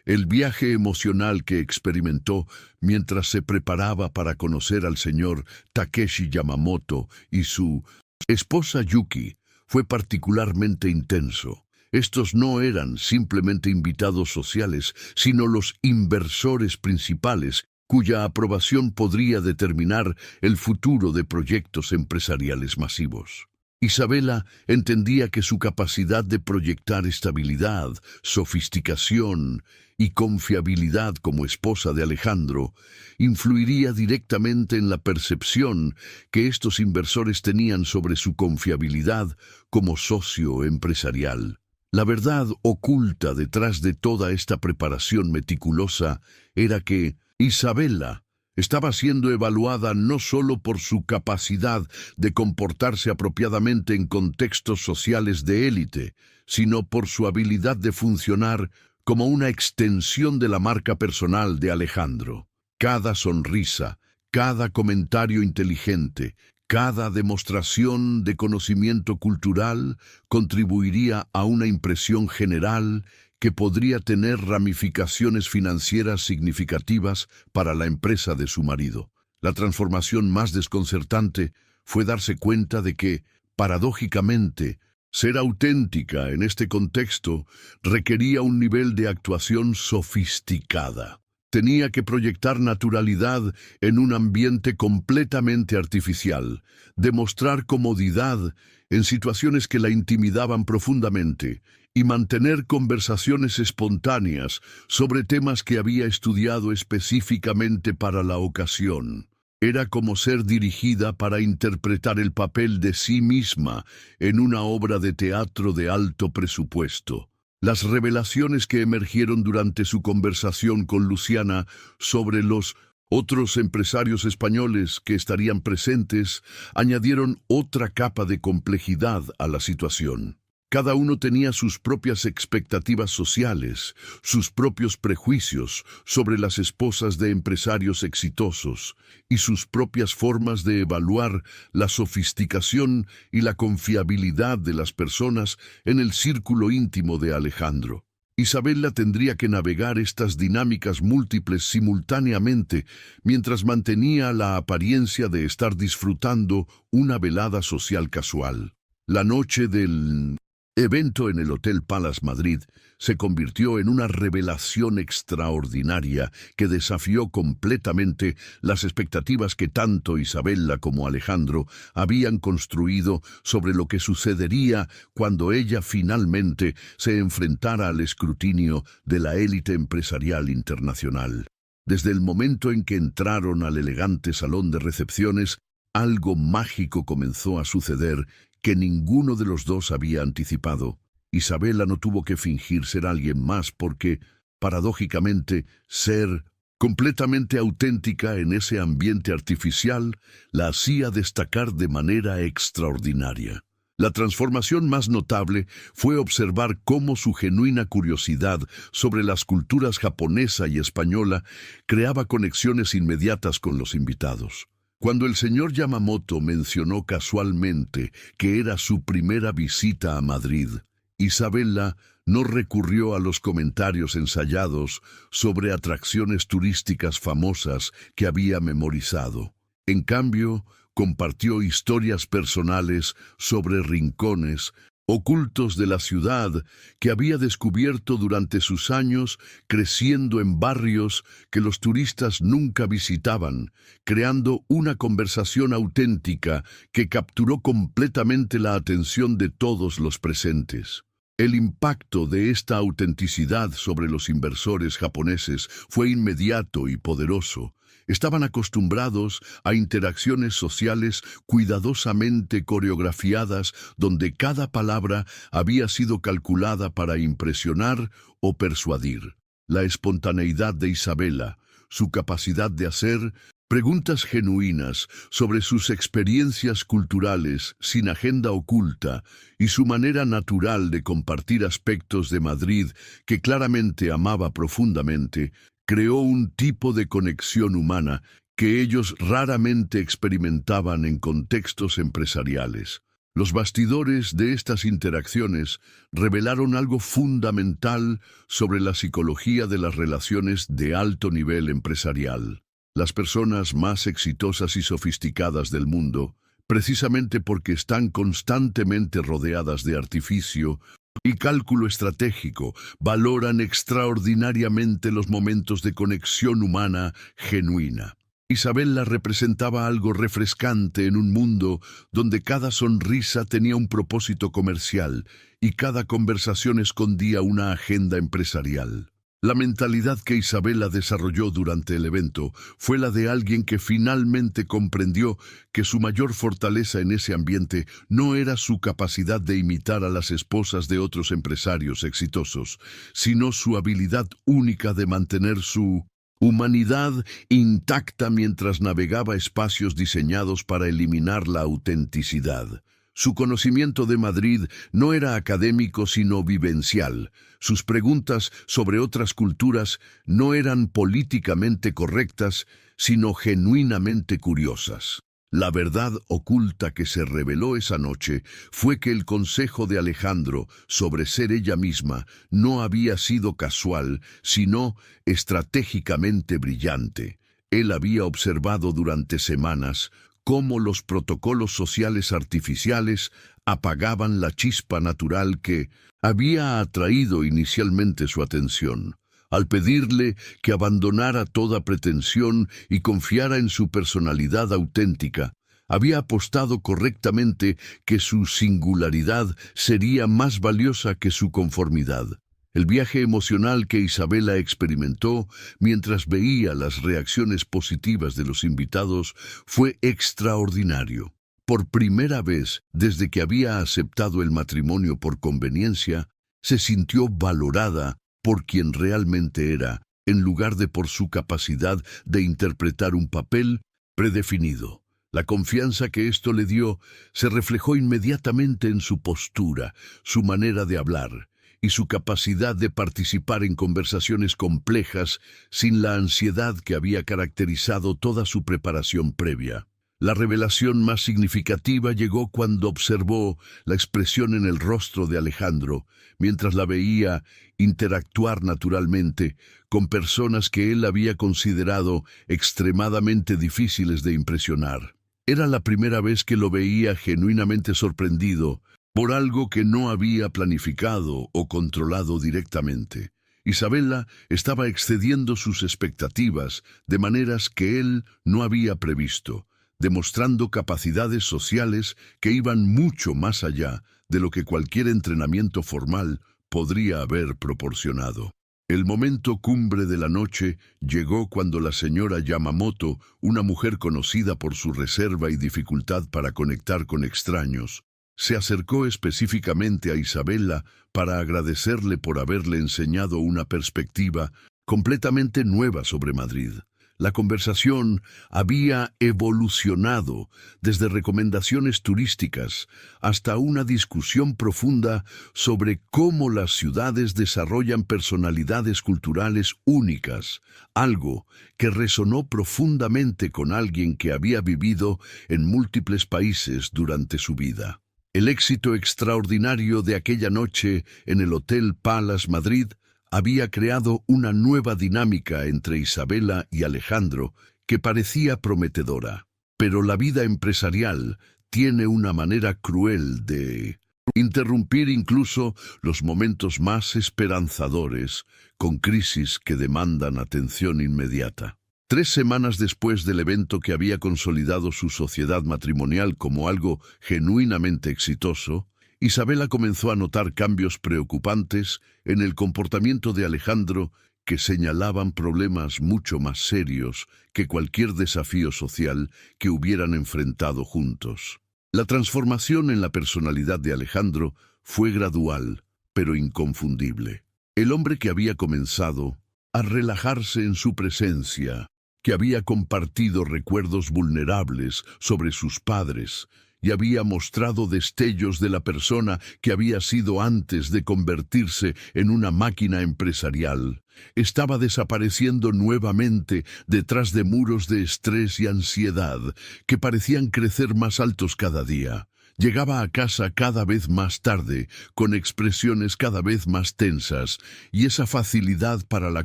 El viaje emocional que experimentó mientras se preparaba para conocer al señor Takeshi Yamamoto y su esposa Yuki fue particularmente intenso. Estos no eran simplemente invitados sociales, sino los inversores principales cuya aprobación podría determinar el futuro de proyectos empresariales masivos. Isabela entendía que su capacidad de proyectar estabilidad, sofisticación y confiabilidad como esposa de Alejandro influiría directamente en la percepción que estos inversores tenían sobre su confiabilidad como socio empresarial. La verdad oculta detrás de toda esta preparación meticulosa era que Isabela estaba siendo evaluada no solo por su capacidad de comportarse apropiadamente en contextos sociales de élite, sino por su habilidad de funcionar como una extensión de la marca personal de Alejandro. Cada sonrisa, cada comentario inteligente, cada demostración de conocimiento cultural contribuiría a una impresión general que podría tener ramificaciones financieras significativas para la empresa de su marido. La transformación más desconcertante fue darse cuenta de que, paradójicamente, ser auténtica en este contexto requería un nivel de actuación sofisticada. Tenía que proyectar naturalidad en un ambiente completamente artificial, demostrar comodidad en situaciones que la intimidaban profundamente y mantener conversaciones espontáneas sobre temas que había estudiado específicamente para la ocasión. Era como ser dirigida para interpretar el papel de sí misma en una obra de teatro de alto presupuesto. Las revelaciones que emergieron durante su conversación con Luciana sobre los otros empresarios españoles que estarían presentes añadieron otra capa de complejidad a la situación. Cada uno tenía sus propias expectativas sociales, sus propios prejuicios sobre las esposas de empresarios exitosos y sus propias formas de evaluar la sofisticación y la confiabilidad de las personas en el círculo íntimo de Alejandro. Isabela tendría que navegar estas dinámicas múltiples simultáneamente mientras mantenía la apariencia de estar disfrutando una velada social casual. La noche del evento en el Hotel Palace Madrid se convirtió en una revelación extraordinaria que desafió completamente las expectativas que tanto Isabella como Alejandro habían construido sobre lo que sucedería cuando ella finalmente se enfrentara al escrutinio de la élite empresarial internacional. Desde el momento en que entraron al elegante salón de recepciones, algo mágico comenzó a suceder que ninguno de los dos había anticipado. Isabella no tuvo que fingir ser alguien más porque, paradójicamente, ser completamente auténtica en ese ambiente artificial la hacía destacar de manera extraordinaria. La transformación más notable fue observar cómo su genuina curiosidad sobre las culturas japonesa y española creaba conexiones inmediatas con los invitados. Cuando el señor Yamamoto mencionó casualmente que era su primera visita a Madrid, Isabella no recurrió a los comentarios ensayados sobre atracciones turísticas famosas que había memorizado. En cambio, compartió historias personales sobre rincones ocultos de la ciudad que había descubierto durante sus años creciendo en barrios que los turistas nunca visitaban, creando una conversación auténtica que capturó completamente la atención de todos los presentes. El impacto de esta autenticidad sobre los inversores japoneses fue inmediato y poderoso. Estaban acostumbrados a interacciones sociales cuidadosamente coreografiadas donde cada palabra había sido calculada para impresionar o persuadir. La espontaneidad de Isabella, su capacidad de hacer preguntas genuinas sobre sus experiencias culturales sin agenda oculta y su manera natural de compartir aspectos de Madrid que claramente amaba profundamente, creó un tipo de conexión humana que ellos raramente experimentaban en contextos empresariales. Los bastidores de estas interacciones revelaron algo fundamental sobre la psicología de las relaciones de alto nivel empresarial. Las personas más exitosas y sofisticadas del mundo, precisamente porque están constantemente rodeadas de artificio y cálculo estratégico, valoran extraordinariamente los momentos de conexión humana genuina. Isabella representaba algo refrescante en un mundo donde cada sonrisa tenía un propósito comercial y cada conversación escondía una agenda empresarial. La mentalidad que Isabella desarrolló durante el evento fue la de alguien que finalmente comprendió que su mayor fortaleza en ese ambiente no era su capacidad de imitar a las esposas de otros empresarios exitosos, sino su habilidad única de mantener su humanidad intacta mientras navegaba espacios diseñados para eliminar la autenticidad. Su conocimiento de Madrid no era académico sino vivencial. Sus preguntas sobre otras culturas no eran políticamente correctas, sino genuinamente curiosas. La verdad oculta que se reveló esa noche fue que el consejo de Alejandro sobre ser ella misma no había sido casual, sino estratégicamente brillante. Él había observado durante semanas cómo los protocolos sociales artificiales apagaban la chispa natural que había atraído inicialmente su atención. Al pedirle que abandonara toda pretensión y confiara en su personalidad auténtica, había apostado correctamente que su singularidad sería más valiosa que su conformidad. El viaje emocional que Isabella experimentó mientras veía las reacciones positivas de los invitados fue extraordinario. Por primera vez desde que había aceptado el matrimonio por conveniencia, se sintió valorada por quien realmente era, en lugar de por su capacidad de interpretar un papel predefinido. La confianza que esto le dio se reflejó inmediatamente en su postura, su manera de hablar y su capacidad de participar en conversaciones complejas sin la ansiedad que había caracterizado toda su preparación previa. La revelación más significativa llegó cuando observó la expresión en el rostro de Alejandro, mientras la veía interactuar naturalmente con personas que él había considerado extremadamente difíciles de impresionar. Era la primera vez que lo veía genuinamente sorprendido por algo que no había planificado o controlado directamente. Isabela estaba excediendo sus expectativas de maneras que él no había previsto, demostrando capacidades sociales que iban mucho más allá de lo que cualquier entrenamiento formal podría haber proporcionado. El momento cumbre de la noche llegó cuando la señora Yamamoto, una mujer conocida por su reserva y dificultad para conectar con extraños, se acercó específicamente a Isabela para agradecerle por haberle enseñado una perspectiva completamente nueva sobre Madrid. La conversación había evolucionado desde recomendaciones turísticas hasta una discusión profunda sobre cómo las ciudades desarrollan personalidades culturales únicas, algo que resonó profundamente con alguien que había vivido en múltiples países durante su vida. El éxito extraordinario de aquella noche en el Hotel Palace Madrid había creado una nueva dinámica entre Isabela y Alejandro que parecía prometedora. Pero la vida empresarial tiene una manera cruel de interrumpir incluso los momentos más esperanzadores con crisis que demandan atención inmediata. 3 semanas después del evento que había consolidado su sociedad matrimonial como algo genuinamente exitoso, Isabela comenzó a notar cambios preocupantes en el comportamiento de Alejandro que señalaban problemas mucho más serios que cualquier desafío social que hubieran enfrentado juntos. La transformación en la personalidad de Alejandro fue gradual, pero inconfundible. El hombre que había comenzado a relajarse en su presencia, que había compartido recuerdos vulnerables sobre sus padres, y había mostrado destellos de la persona que había sido antes de convertirse en una máquina empresarial, estaba desapareciendo nuevamente detrás de muros de estrés y ansiedad que parecían crecer más altos cada día. Llegaba a casa cada vez más tarde, con expresiones cada vez más tensas, y esa facilidad para la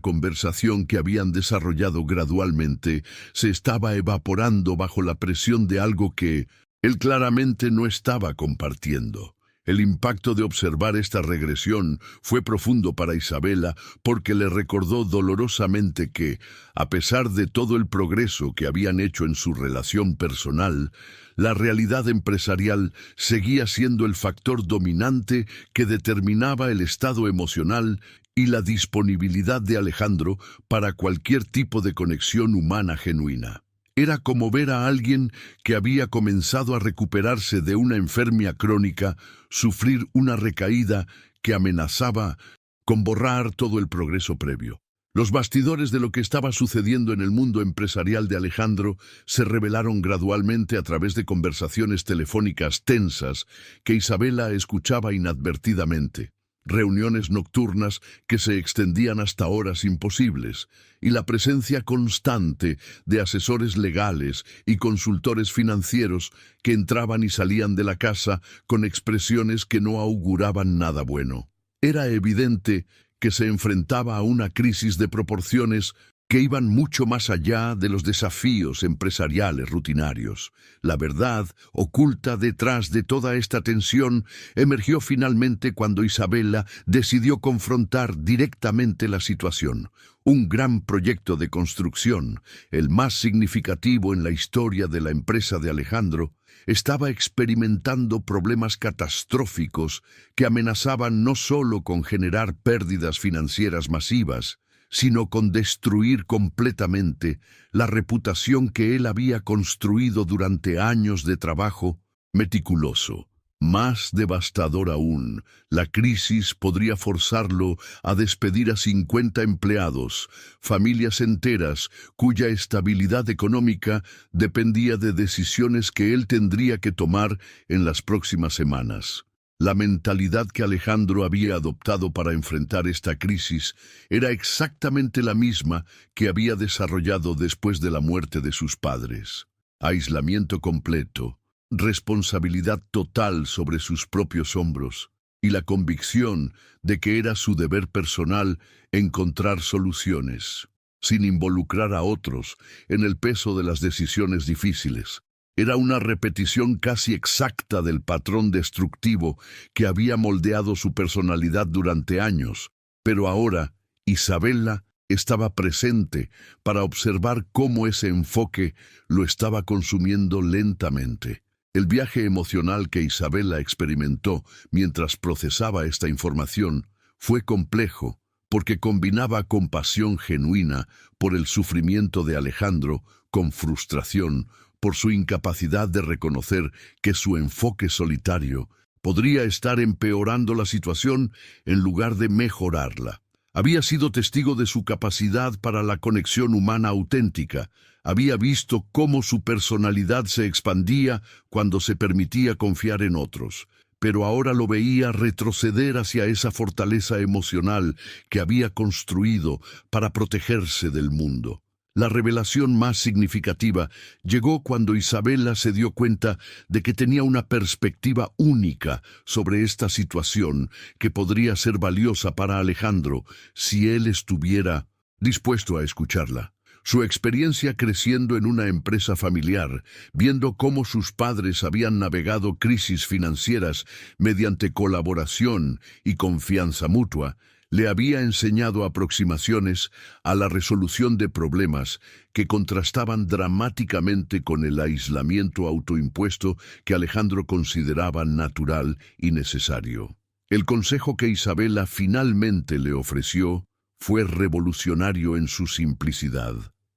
conversación que habían desarrollado gradualmente se estaba evaporando bajo la presión de algo que él claramente no estaba compartiendo. El impacto de observar esta regresión fue profundo para Isabela porque le recordó dolorosamente que, a pesar de todo el progreso que habían hecho en su relación personal, la realidad empresarial seguía siendo el factor dominante que determinaba el estado emocional y la disponibilidad de Alejandro para cualquier tipo de conexión humana genuina. Era como ver a alguien que había comenzado a recuperarse de una enfermedad crónica, sufrir una recaída que amenazaba con borrar todo el progreso previo. Los bastidores de lo que estaba sucediendo en el mundo empresarial de Alejandro se revelaron gradualmente a través de conversaciones telefónicas tensas que Isabela escuchaba inadvertidamente. Reuniones nocturnas que se extendían hasta horas imposibles, y la presencia constante de asesores legales y consultores financieros que entraban y salían de la casa con expresiones que no auguraban nada bueno. Era evidente que se enfrentaba a una crisis de proporciones que iban mucho más allá de los desafíos empresariales rutinarios. La verdad, oculta detrás de toda esta tensión, emergió finalmente cuando Isabela decidió confrontar directamente la situación. Un gran proyecto de construcción, el más significativo en la historia de la empresa de Alejandro, estaba experimentando problemas catastróficos que amenazaban no solo con generar pérdidas financieras masivas, sino con destruir completamente la reputación que él había construido durante años de trabajo meticuloso. Más devastador aún, la crisis podría forzarlo a despedir a 50 empleados, familias enteras cuya estabilidad económica dependía de decisiones que él tendría que tomar en las próximas semanas. La mentalidad que Alejandro había adoptado para enfrentar esta crisis era exactamente la misma que había desarrollado después de la muerte de sus padres. Aislamiento completo, responsabilidad total sobre sus propios hombros y la convicción de que era su deber personal encontrar soluciones, sin involucrar a otros en el peso de las decisiones difíciles. Era una repetición casi exacta del patrón destructivo que había moldeado su personalidad durante años, pero ahora Isabella estaba presente para observar cómo ese enfoque lo estaba consumiendo lentamente. El viaje emocional que Isabella experimentó mientras procesaba esta información fue complejo, porque combinaba compasión genuina por el sufrimiento de Alejandro con frustración por su incapacidad de reconocer que su enfoque solitario podría estar empeorando la situación en lugar de mejorarla. Había sido testigo de su capacidad para la conexión humana auténtica. Había visto cómo su personalidad se expandía cuando se permitía confiar en otros, pero ahora lo veía retroceder hacia esa fortaleza emocional que había construido para protegerse del mundo. La revelación más significativa llegó cuando Isabella se dio cuenta de que tenía una perspectiva única sobre esta situación que podría ser valiosa para Alejandro si él estuviera dispuesto a escucharla. Su experiencia creciendo en una empresa familiar, viendo cómo sus padres habían navegado crisis financieras mediante colaboración y confianza mutua, le había enseñado aproximaciones a la resolución de problemas que contrastaban dramáticamente con el aislamiento autoimpuesto que Alejandro consideraba natural y necesario. El consejo que Isabella finalmente le ofreció fue revolucionario en su simplicidad.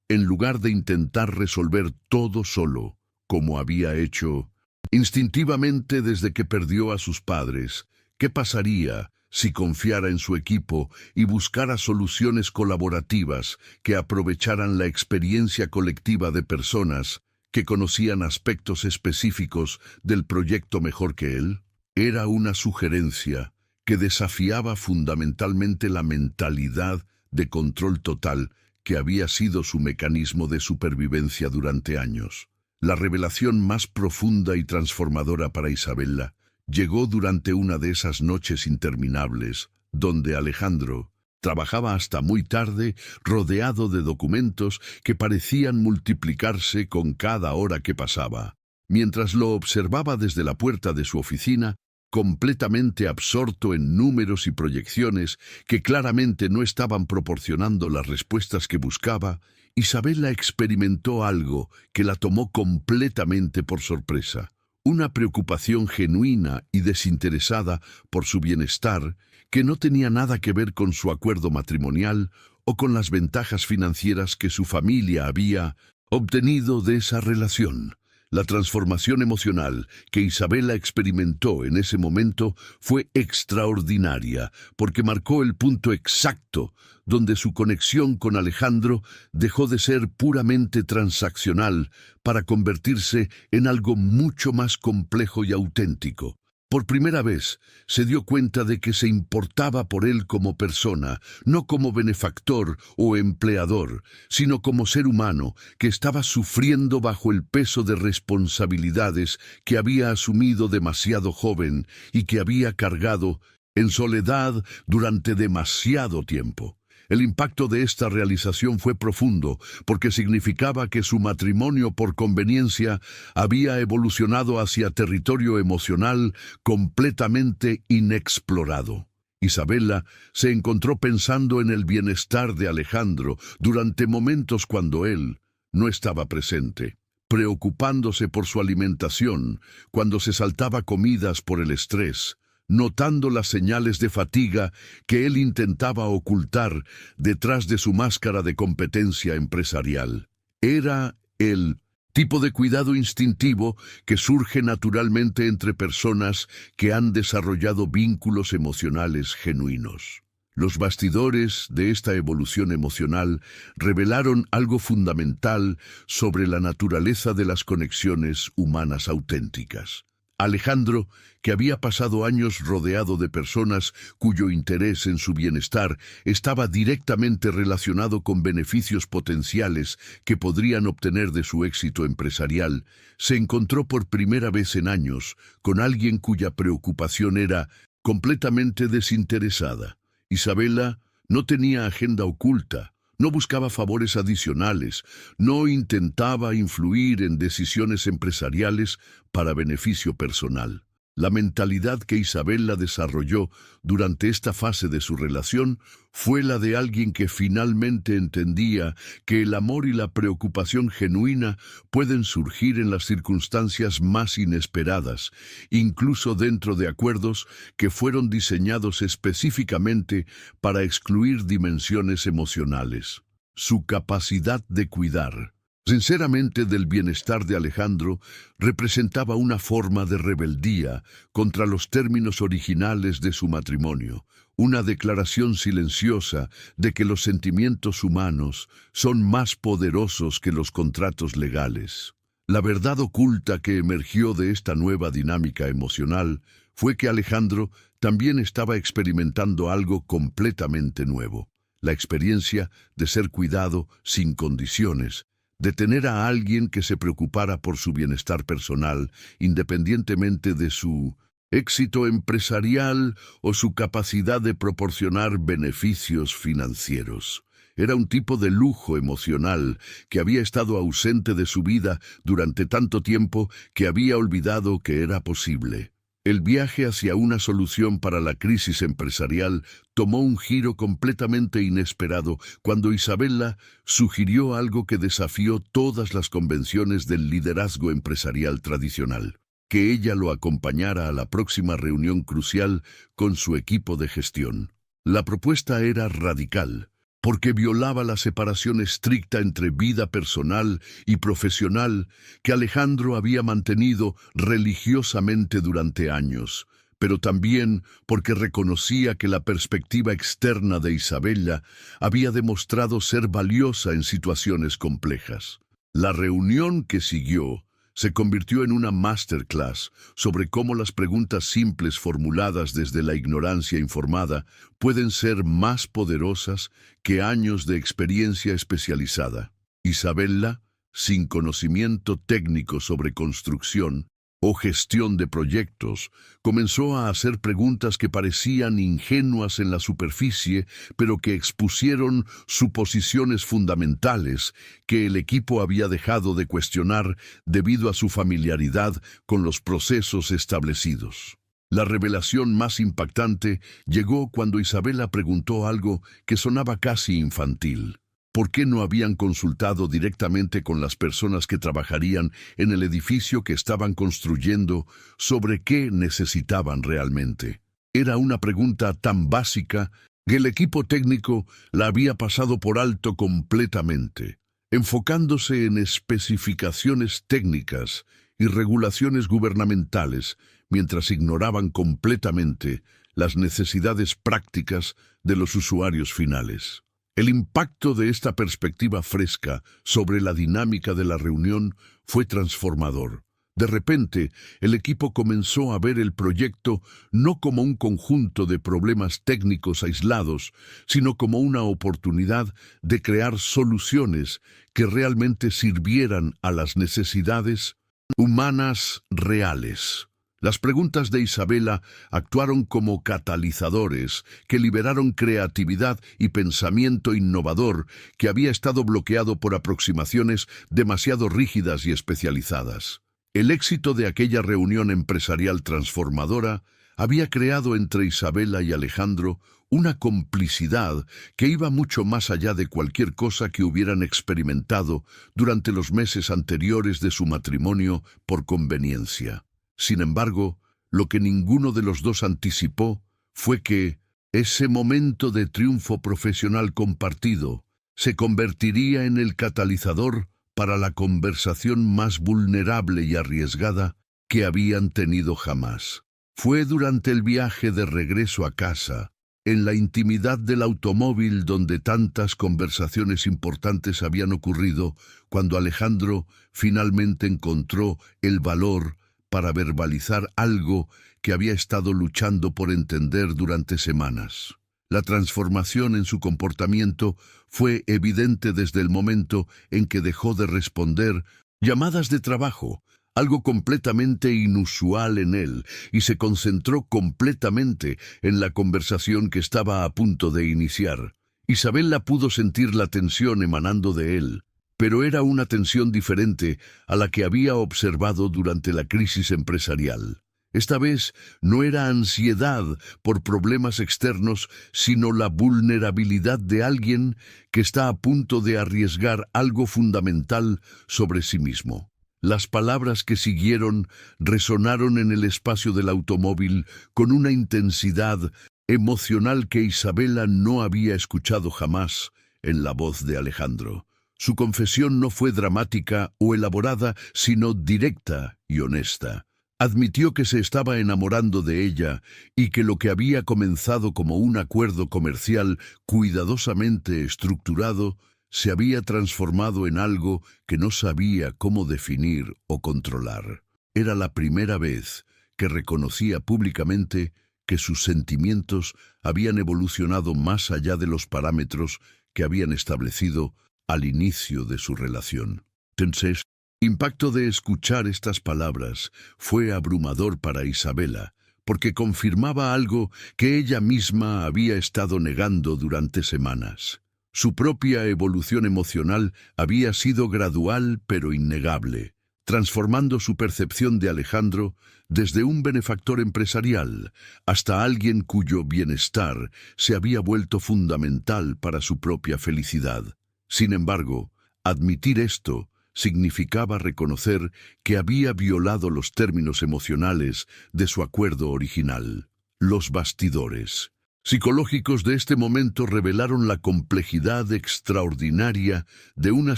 En lugar de intentar resolver todo solo, como había hecho instintivamente desde que perdió a sus padres, ¿qué pasaría si confiara en su equipo y buscara soluciones colaborativas que aprovecharan la experiencia colectiva de personas que conocían aspectos específicos del proyecto mejor que él? Era una sugerencia que desafiaba fundamentalmente la mentalidad de control total que había sido su mecanismo de supervivencia durante años. La revelación más profunda y transformadora para Isabella llegó durante una de esas noches interminables, donde Alejandro trabajaba hasta muy tarde, rodeado de documentos que parecían multiplicarse con cada hora que pasaba. Mientras lo observaba desde la puerta de su oficina, completamente absorto en números y proyecciones que claramente no estaban proporcionando las respuestas que buscaba, Isabella experimentó algo que la tomó completamente por sorpresa. Una preocupación genuina y desinteresada por su bienestar que no tenía nada que ver con su acuerdo matrimonial o con las ventajas financieras que su familia había obtenido de esa relación. La transformación emocional que Isabella experimentó en ese momento fue extraordinaria, porque marcó el punto exacto donde su conexión con Alejandro dejó de ser puramente transaccional para convertirse en algo mucho más complejo y auténtico. Por primera vez se dio cuenta de que se importaba por él como persona, no como benefactor o empleador, sino como ser humano que estaba sufriendo bajo el peso de responsabilidades que había asumido demasiado joven y que había cargado en soledad durante demasiado tiempo. El impacto de esta realización fue profundo, porque significaba que su matrimonio por conveniencia había evolucionado hacia territorio emocional completamente inexplorado. Isabella se encontró pensando en el bienestar de Alejandro durante momentos cuando él no estaba presente, preocupándose por su alimentación, cuando se saltaba comidas por el estrés, notando las señales de fatiga que él intentaba ocultar detrás de su máscara de competencia empresarial. Era el tipo de cuidado instintivo que surge naturalmente entre personas que han desarrollado vínculos emocionales genuinos. Los bastidores de esta evolución emocional revelaron algo fundamental sobre la naturaleza de las conexiones humanas auténticas. Alejandro, que había pasado años rodeado de personas cuyo interés en su bienestar estaba directamente relacionado con beneficios potenciales que podrían obtener de su éxito empresarial, se encontró por primera vez en años con alguien cuya preocupación era completamente desinteresada. Isabella no tenía agenda oculta, No buscaba favores adicionales, no intentaba influir en decisiones empresariales para beneficio personal. La mentalidad que Isabella desarrolló durante esta fase de su relación fue la de alguien que finalmente entendía que el amor y la preocupación genuina pueden surgir en las circunstancias más inesperadas, incluso dentro de acuerdos que fueron diseñados específicamente para excluir dimensiones emocionales. Su capacidad de cuidar, sinceramente, del bienestar de Alejandro representaba una forma de rebeldía contra los términos originales de su matrimonio, una declaración silenciosa de que los sentimientos humanos son más poderosos que los contratos legales. La verdad oculta que emergió de esta nueva dinámica emocional fue que Alejandro también estaba experimentando algo completamente nuevo: la experiencia de ser cuidado sin condiciones, de tener a alguien que se preocupara por su bienestar personal, independientemente de su éxito empresarial o su capacidad de proporcionar beneficios financieros. Era un tipo de lujo emocional que había estado ausente de su vida durante tanto tiempo que había olvidado que era posible. El viaje hacia una solución para la crisis empresarial tomó un giro completamente inesperado cuando Isabella sugirió algo que desafió todas las convenciones del liderazgo empresarial tradicional: que ella lo acompañara a la próxima reunión crucial con su equipo de gestión. La propuesta era radical, porque violaba la separación estricta entre vida personal y profesional que Alejandro había mantenido religiosamente durante años, pero también porque reconocía que la perspectiva externa de Isabella había demostrado ser valiosa en situaciones complejas. La reunión que siguió se convirtió en una masterclass sobre cómo las preguntas simples formuladas desde la ignorancia informada pueden ser más poderosas que años de experiencia especializada. Isabella, sin conocimiento técnico sobre construcción o gestión de proyectos, comenzó a hacer preguntas que parecían ingenuas en la superficie, pero que expusieron suposiciones fundamentales que el equipo había dejado de cuestionar debido a su familiaridad con los procesos establecidos. La revelación más impactante llegó cuando Isabella preguntó algo que sonaba casi infantil: ¿por qué no habían consultado directamente con las personas que trabajarían en el edificio que estaban construyendo sobre qué necesitaban realmente? Era una pregunta tan básica que el equipo técnico la había pasado por alto completamente, enfocándose en especificaciones técnicas y regulaciones gubernamentales, mientras ignoraban completamente las necesidades prácticas de los usuarios finales. El impacto de esta perspectiva fresca sobre la dinámica de la reunión fue transformador. De repente, el equipo comenzó a ver el proyecto no como un conjunto de problemas técnicos aislados, sino como una oportunidad de crear soluciones que realmente sirvieran a las necesidades humanas reales. Las preguntas de Isabella actuaron como catalizadores que liberaron creatividad y pensamiento innovador que había estado bloqueado por aproximaciones demasiado rígidas y especializadas. El éxito de aquella reunión empresarial transformadora había creado entre Isabella y Alejandro una complicidad que iba mucho más allá de cualquier cosa que hubieran experimentado durante los meses anteriores de su matrimonio por conveniencia. Sin embargo, lo que ninguno de los dos anticipó fue que ese momento de triunfo profesional compartido se convertiría en el catalizador para la conversación más vulnerable y arriesgada que habían tenido jamás. Fue durante el viaje de regreso a casa, en la intimidad del automóvil donde tantas conversaciones importantes habían ocurrido, cuando Alejandro finalmente encontró el valor para verbalizar algo que había estado luchando por entender durante semanas. La transformación en su comportamiento fue evidente desde el momento en que dejó de responder llamadas de trabajo, algo completamente inusual en él, y se concentró completamente en la conversación que estaba a punto de iniciar. Isabela pudo sentir la tensión emanando de él, pero era una tensión diferente a la que había observado durante la crisis empresarial. Esta vez no era ansiedad por problemas externos, sino la vulnerabilidad de alguien que está a punto de arriesgar algo fundamental sobre sí mismo. Las palabras que siguieron resonaron en el espacio del automóvil con una intensidad emocional que Isabela no había escuchado jamás en la voz de Alejandro. Su confesión no fue dramática o elaborada, sino directa y honesta. Admitió que se estaba enamorando de ella y que lo que había comenzado como un acuerdo comercial cuidadosamente estructurado se había transformado en algo que no sabía cómo definir o controlar. Era la primera vez que reconocía públicamente que sus sentimientos habían evolucionado más allá de los parámetros que habían establecido al inicio de su relación. Entonces, el impacto de escuchar estas palabras fue abrumador para Isabela, porque confirmaba algo que ella misma había estado negando durante semanas. Su propia evolución emocional había sido gradual pero innegable, transformando su percepción de Alejandro desde un benefactor empresarial hasta alguien cuyo bienestar se había vuelto fundamental para su propia felicidad. Sin embargo, admitir esto significaba reconocer que había violado los términos emocionales de su acuerdo original. Los bastidores psicológicos de este momento revelaron la complejidad extraordinaria de una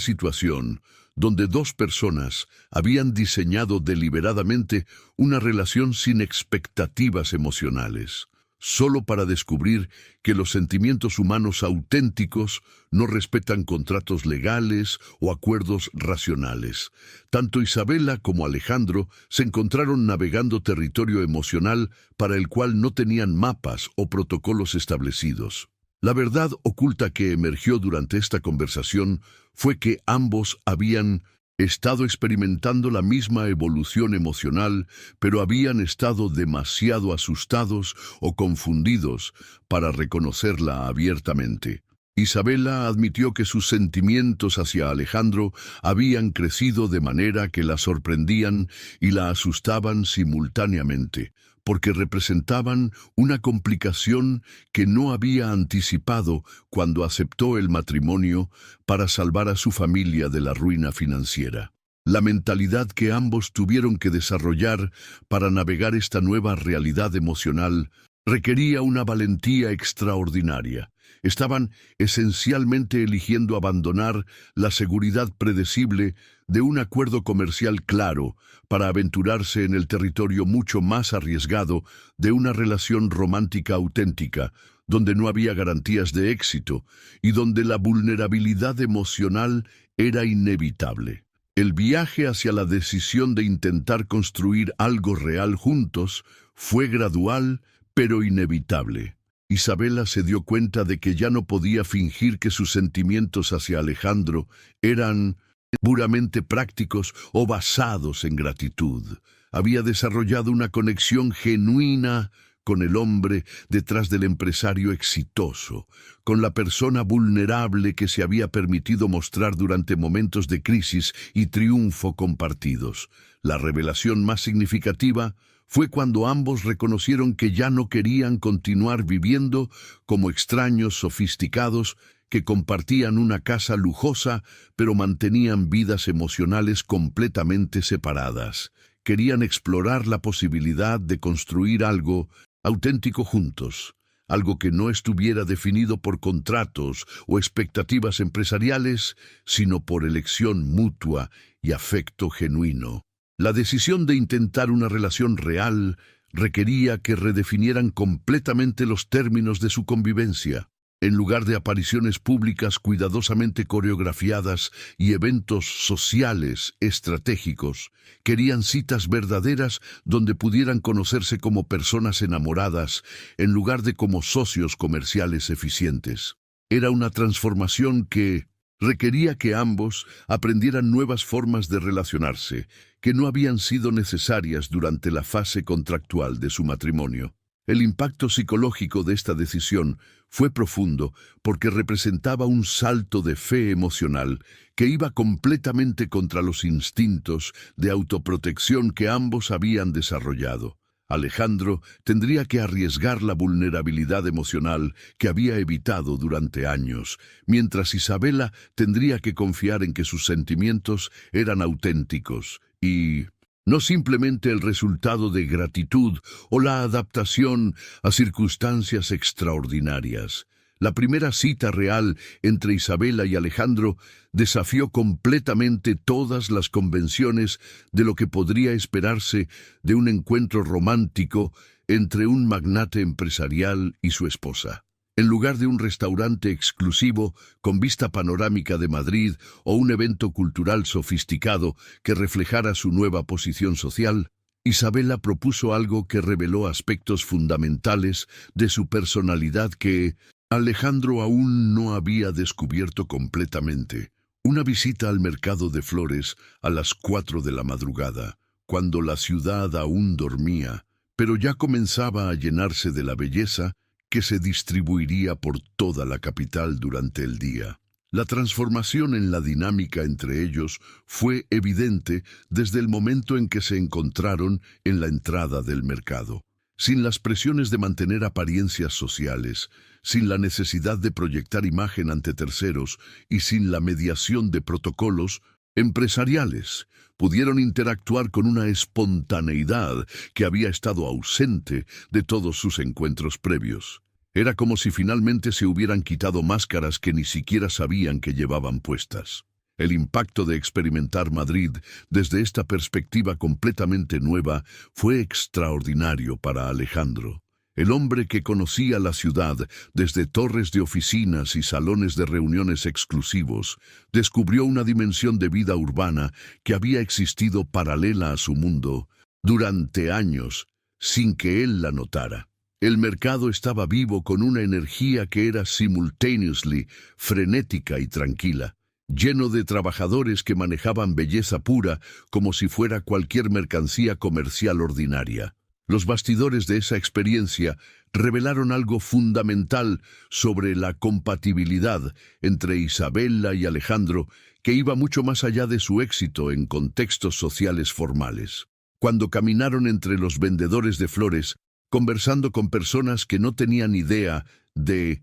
situación donde dos personas habían diseñado deliberadamente una relación sin expectativas emocionales, solo para descubrir que los sentimientos humanos auténticos no respetan contratos legales o acuerdos racionales. Tanto Isabela como Alejandro se encontraron navegando territorio emocional para el cual no tenían mapas o protocolos establecidos. La verdad oculta que emergió durante esta conversación fue que ambos habían estado experimentando la misma evolución emocional, pero habían estado demasiado asustados o confundidos para reconocerla abiertamente. Isabela admitió que sus sentimientos hacia Alejandro habían crecido de manera que la sorprendían y la asustaban simultáneamente, porque representaban una complicación que no había anticipado cuando aceptó el matrimonio para salvar a su familia de la ruina financiera. La mentalidad que ambos tuvieron que desarrollar para navegar esta nueva realidad emocional requería una valentía extraordinaria. Estaban esencialmente eligiendo abandonar la seguridad predecible de un acuerdo comercial claro para aventurarse en el territorio mucho más arriesgado de una relación romántica auténtica, donde no había garantías de éxito y donde la vulnerabilidad emocional era inevitable. El viaje hacia la decisión de intentar construir algo real juntos fue gradual, pero inevitable. Isabela se dio cuenta de que ya no podía fingir que sus sentimientos hacia Alejandro eran puramente prácticos o basados en gratitud. Había desarrollado una conexión genuina con el hombre detrás del empresario exitoso, con la persona vulnerable que se había permitido mostrar durante momentos de crisis y triunfo compartidos. La revelación más significativa fue cuando ambos reconocieron que ya no querían continuar viviendo como extraños sofisticados que compartían una casa lujosa, pero mantenían vidas emocionales completamente separadas. Querían explorar la posibilidad de construir algo auténtico juntos, algo que no estuviera definido por contratos o expectativas empresariales, sino por elección mutua y afecto genuino. La decisión de intentar una relación real requería que redefinieran completamente los términos de su convivencia. En lugar de apariciones públicas cuidadosamente coreografiadas y eventos sociales estratégicos, querían citas verdaderas donde pudieran conocerse como personas enamoradas en lugar de como socios comerciales eficientes. Era una transformación que requería que ambos aprendieran nuevas formas de relacionarse, que no habían sido necesarias durante la fase contractual de su matrimonio. El impacto psicológico de esta decisión fue profundo porque representaba un salto de fe emocional que iba completamente contra los instintos de autoprotección que ambos habían desarrollado. Alejandro tendría que arriesgar la vulnerabilidad emocional que había evitado durante años, mientras Isabela tendría que confiar en que sus sentimientos eran auténticos y no simplemente el resultado de gratitud o la adaptación a circunstancias extraordinarias. La primera cita real entre Isabela y Alejandro desafió completamente todas las convenciones de lo que podría esperarse de un encuentro romántico entre un magnate empresarial y su esposa. En lugar de un restaurante exclusivo con vista panorámica de Madrid o un evento cultural sofisticado que reflejara su nueva posición social, Isabela propuso algo que reveló aspectos fundamentales de su personalidad que Alejandro aún no había descubierto completamente. Una visita al mercado de flores a las 4 de la madrugada, cuando la ciudad aún dormía, pero ya comenzaba a llenarse de la belleza que se distribuiría por toda la capital durante el día. La transformación en la dinámica entre ellos fue evidente desde el momento en que se encontraron en la entrada del mercado. Sin las presiones de mantener apariencias sociales, sin la necesidad de proyectar imagen ante terceros y sin la mediación de protocolos empresariales, pudieron interactuar con una espontaneidad que había estado ausente de todos sus encuentros previos. Era como si finalmente se hubieran quitado máscaras que ni siquiera sabían que llevaban puestas. El impacto de experimentar Madrid desde esta perspectiva completamente nueva fue extraordinario para Alejandro. El hombre que conocía la ciudad desde torres de oficinas y salones de reuniones exclusivos, descubrió una dimensión de vida urbana que había existido paralela a su mundo durante años, sin que él la notara. El mercado estaba vivo con una energía que era simultáneamente frenética y tranquila, lleno de trabajadores que manejaban belleza pura como si fuera cualquier mercancía comercial ordinaria. Los bastidores de esa experiencia revelaron algo fundamental sobre la compatibilidad entre Isabela y Alejandro, que iba mucho más allá de su éxito en contextos sociales formales. Cuando caminaron entre los vendedores de flores, conversando con personas que no tenían idea de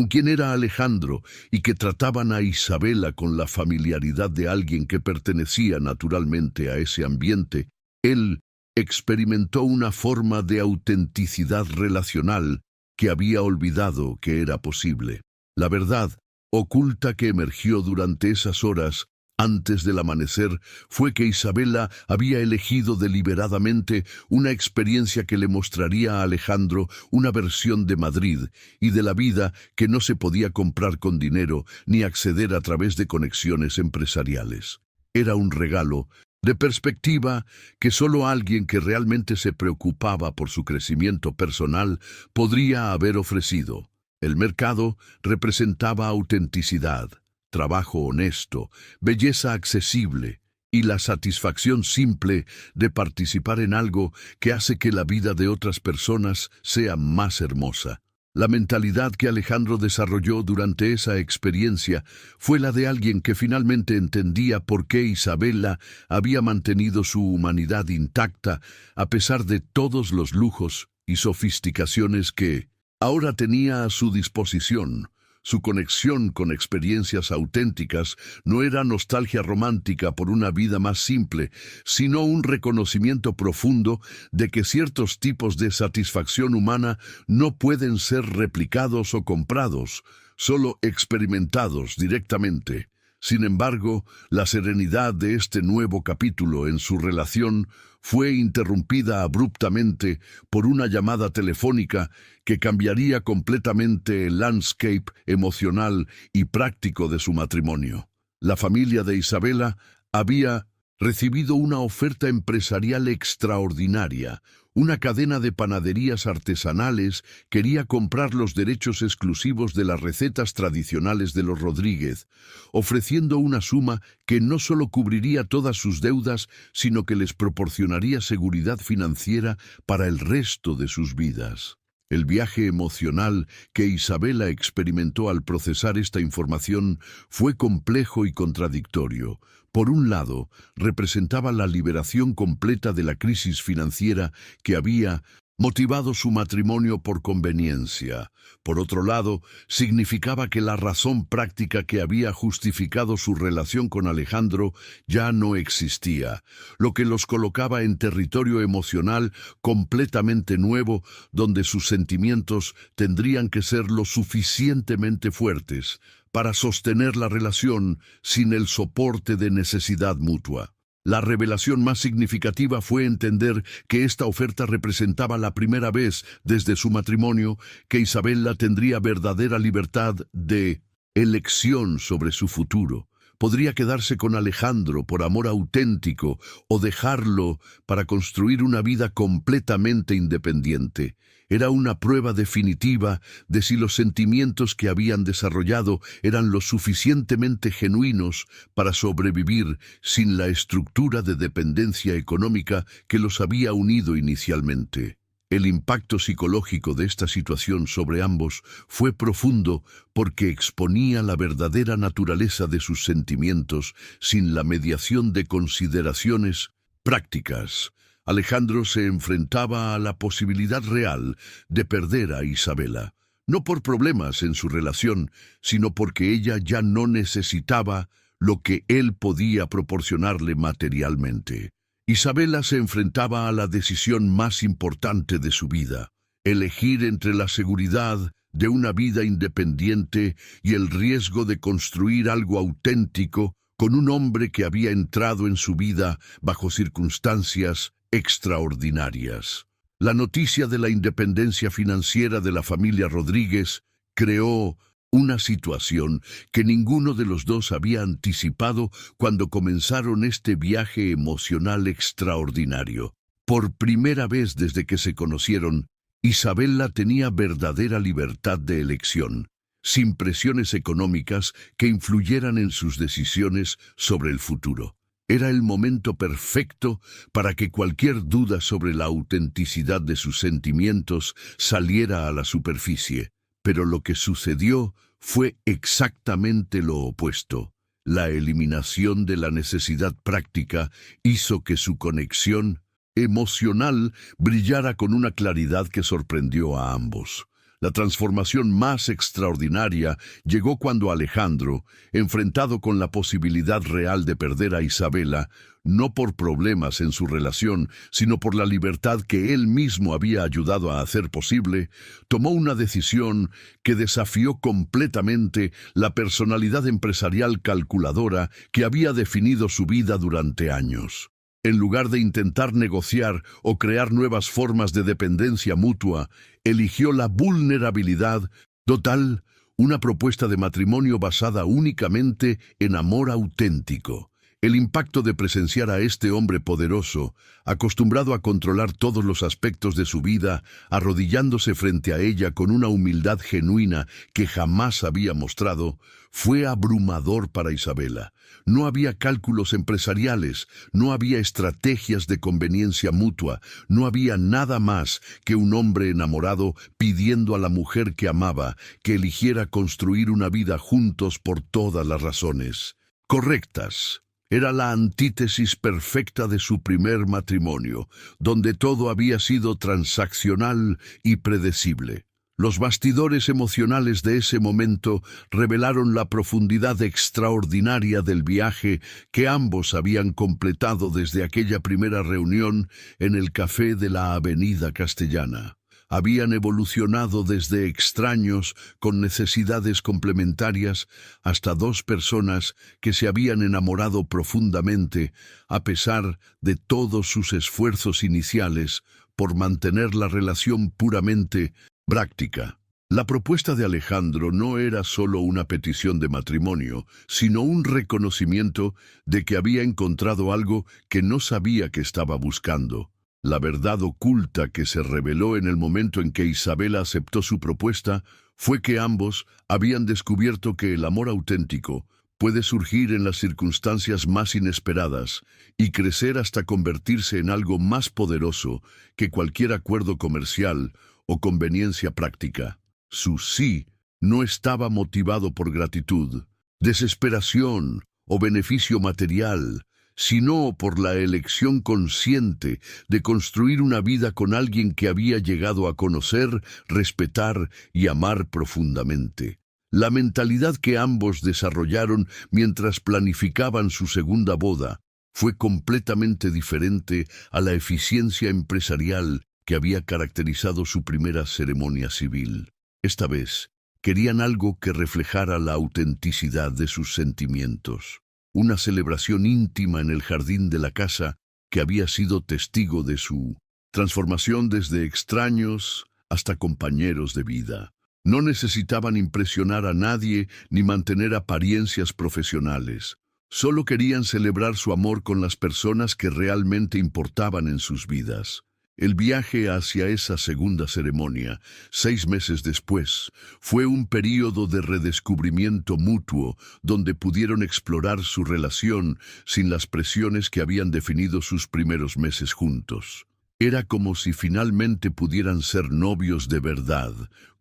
quién era Alejandro y que trataban a Isabela con la familiaridad de alguien que pertenecía naturalmente a ese ambiente, él experimentó una forma de autenticidad relacional que había olvidado que era posible. La verdad oculta que emergió durante esas horas antes del amanecer fue que Isabela había elegido deliberadamente una experiencia que le mostraría a Alejandro una versión de Madrid y de la vida que no se podía comprar con dinero ni acceder a través de conexiones empresariales. Era un regalo de perspectiva que solo alguien que realmente se preocupaba por su crecimiento personal podría haber ofrecido. El mercado representaba autenticidad, trabajo honesto, belleza accesible y la satisfacción simple de participar en algo que hace que la vida de otras personas sea más hermosa. La mentalidad que Alejandro desarrolló durante esa experiencia fue la de alguien que finalmente entendía por qué Isabela había mantenido su humanidad intacta a pesar de todos los lujos y sofisticaciones que ahora tenía a su disposición. Su conexión con experiencias auténticas no era nostalgia romántica por una vida más simple, sino un reconocimiento profundo de que ciertos tipos de satisfacción humana no pueden ser replicados o comprados, solo experimentados directamente. Sin embargo, la serenidad de este nuevo capítulo en su relación fue interrumpida abruptamente por una llamada telefónica que cambiaría completamente el landscape emocional y práctico de su matrimonio. La familia de Isabela había recibido una oferta empresarial extraordinaria. Una cadena de panaderías artesanales quería comprar los derechos exclusivos de las recetas tradicionales de los Rodríguez, ofreciendo una suma que no solo cubriría todas sus deudas, sino que les proporcionaría seguridad financiera para el resto de sus vidas. El viaje emocional que Isabela experimentó al procesar esta información fue complejo y contradictorio. Por un lado, representaba la liberación completa de la crisis financiera que había motivado su matrimonio por conveniencia. Por otro lado, significaba que la razón práctica que había justificado su relación con Alejandro ya no existía, lo que los colocaba en territorio emocional completamente nuevo, donde sus sentimientos tendrían que ser lo suficientemente fuertes para sostener la relación sin el soporte de necesidad mutua. La revelación más significativa fue entender que esta oferta representaba la primera vez desde su matrimonio que Isabela tendría verdadera libertad de elección sobre su futuro. Podría quedarse con Alejandro por amor auténtico o dejarlo para construir una vida completamente independiente. Era una prueba definitiva de si los sentimientos que habían desarrollado eran lo suficientemente genuinos para sobrevivir sin la estructura de dependencia económica que los había unido inicialmente. El impacto psicológico de esta situación sobre ambos fue profundo porque exponía la verdadera naturaleza de sus sentimientos sin la mediación de consideraciones prácticas. Alejandro se enfrentaba a la posibilidad real de perder a Isabela, no por problemas en su relación, sino porque ella ya no necesitaba lo que él podía proporcionarle materialmente. Isabela se enfrentaba a la decisión más importante de su vida, elegir entre la seguridad de una vida independiente y el riesgo de construir algo auténtico con un hombre que había entrado en su vida bajo circunstancias extraordinarias. La noticia de la independencia financiera de la familia Rodríguez creó una situación que ninguno de los dos había anticipado cuando comenzaron este viaje emocional extraordinario. Por primera vez desde que se conocieron, Isabela tenía verdadera libertad de elección, sin presiones económicas que influyeran en sus decisiones sobre el futuro. Era el momento perfecto para que cualquier duda sobre la autenticidad de sus sentimientos saliera a la superficie. Pero lo que sucedió fue exactamente lo opuesto. La eliminación de la necesidad práctica hizo que su conexión emocional brillara con una claridad que sorprendió a ambos. La transformación más extraordinaria llegó cuando Alejandro, enfrentado con la posibilidad real de perder a Isabela, no por problemas en su relación, sino por la libertad que él mismo había ayudado a hacer posible, tomó una decisión que desafió completamente la personalidad empresarial calculadora que había definido su vida durante años. En lugar de intentar negociar o crear nuevas formas de dependencia mutua, eligió la vulnerabilidad total, una propuesta de matrimonio basada únicamente en amor auténtico. El impacto de presenciar a este hombre poderoso, acostumbrado a controlar todos los aspectos de su vida, arrodillándose frente a ella con una humildad genuina que jamás había mostrado, fue abrumador para Isabela. No había cálculos empresariales, no había estrategias de conveniencia mutua, no había nada más que un hombre enamorado pidiendo a la mujer que amaba que eligiera construir una vida juntos por todas las razones correctas. Era la antítesis perfecta de su primer matrimonio, donde todo había sido transaccional y predecible. Los bastidores emocionales de ese momento revelaron la profundidad extraordinaria del viaje que ambos habían completado desde aquella primera reunión en el café de la Avenida Castellana. Habían evolucionado desde extraños con necesidades complementarias hasta dos personas que se habían enamorado profundamente a pesar de todos sus esfuerzos iniciales por mantener la relación puramente práctica. La propuesta de Alejandro no era solo una petición de matrimonio, sino un reconocimiento de que había encontrado algo que no sabía que estaba buscando. La verdad oculta que se reveló en el momento en que Isabela aceptó su propuesta fue que ambos habían descubierto que el amor auténtico puede surgir en las circunstancias más inesperadas y crecer hasta convertirse en algo más poderoso que cualquier acuerdo comercial o conveniencia práctica. Su sí no estaba motivado por gratitud, desesperación o beneficio material, sino por la elección consciente de construir una vida con alguien que había llegado a conocer, respetar y amar profundamente. La mentalidad que ambos desarrollaron mientras planificaban su segunda boda fue completamente diferente a la eficiencia empresarial que había caracterizado su primera ceremonia civil. Esta vez, querían algo que reflejara la autenticidad de sus sentimientos. Una celebración íntima en el jardín de la casa que había sido testigo de su transformación desde extraños hasta compañeros de vida. No necesitaban impresionar a nadie ni mantener apariencias profesionales. Solo querían celebrar su amor con las personas que realmente importaban en sus vidas. El viaje hacia esa segunda ceremonia, 6 meses después, fue un período de redescubrimiento mutuo donde pudieron explorar su relación sin las presiones que habían definido sus primeros meses juntos. Era como si finalmente pudieran ser novios de verdad,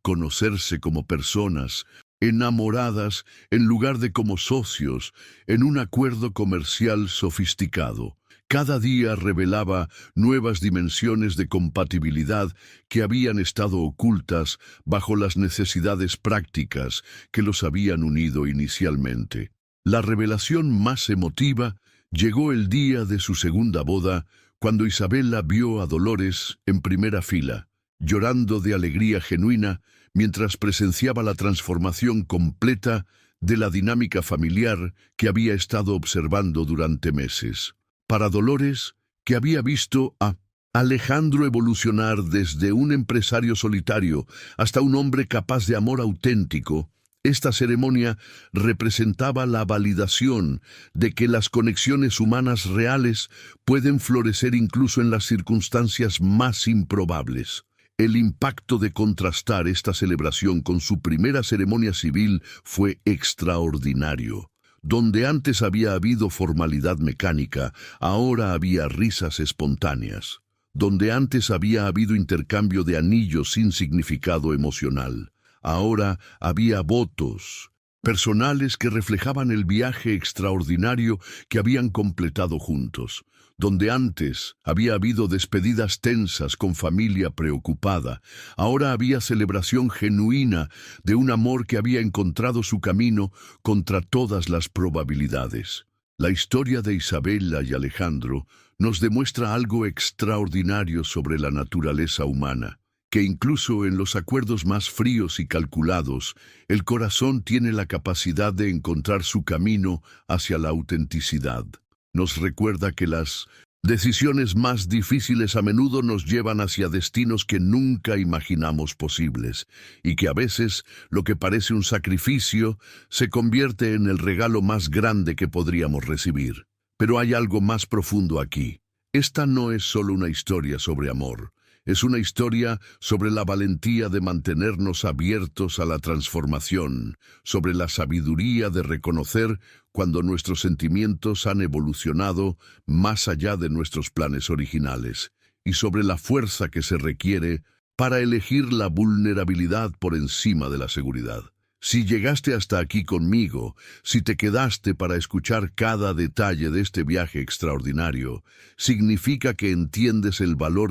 conocerse como personas, enamoradas en lugar de como socios, en un acuerdo comercial sofisticado. Cada día revelaba nuevas dimensiones de compatibilidad que habían estado ocultas bajo las necesidades prácticas que los habían unido inicialmente. La revelación más emotiva llegó el día de su segunda boda, cuando Isabela vio a Dolores en primera fila, llorando de alegría genuina mientras presenciaba la transformación completa de la dinámica familiar que había estado observando durante meses. Para Dolores, que había visto a Alejandro evolucionar desde un empresario solitario hasta un hombre capaz de amor auténtico, esta ceremonia representaba la validación de que las conexiones humanas reales pueden florecer incluso en las circunstancias más improbables. El impacto de contrastar esta celebración con su primera ceremonia civil fue extraordinario. Donde antes había habido formalidad mecánica, ahora había risas espontáneas. Donde antes había habido intercambio de anillos sin significado emocional, ahora había votos personales que reflejaban el viaje extraordinario que habían completado juntos. Donde antes había habido despedidas tensas con familia preocupada, ahora había celebración genuina de un amor que había encontrado su camino contra todas las probabilidades. La historia de Isabela y Alejandro nos demuestra algo extraordinario sobre la naturaleza humana, que incluso en los acuerdos más fríos y calculados, el corazón tiene la capacidad de encontrar su camino hacia la autenticidad. Nos recuerda que las decisiones más difíciles a menudo nos llevan hacia destinos que nunca imaginamos posibles, y que a veces lo que parece un sacrificio se convierte en el regalo más grande que podríamos recibir. Pero hay algo más profundo aquí. Esta no es solo una historia sobre amor. Es una historia sobre la valentía de mantenernos abiertos a la transformación, sobre la sabiduría de reconocer cuando nuestros sentimientos han evolucionado más allá de nuestros planes originales, y sobre la fuerza que se requiere para elegir la vulnerabilidad por encima de la seguridad. Si llegaste hasta aquí conmigo, si te quedaste para escuchar cada detalle de este viaje extraordinario, significa que entiendes el valor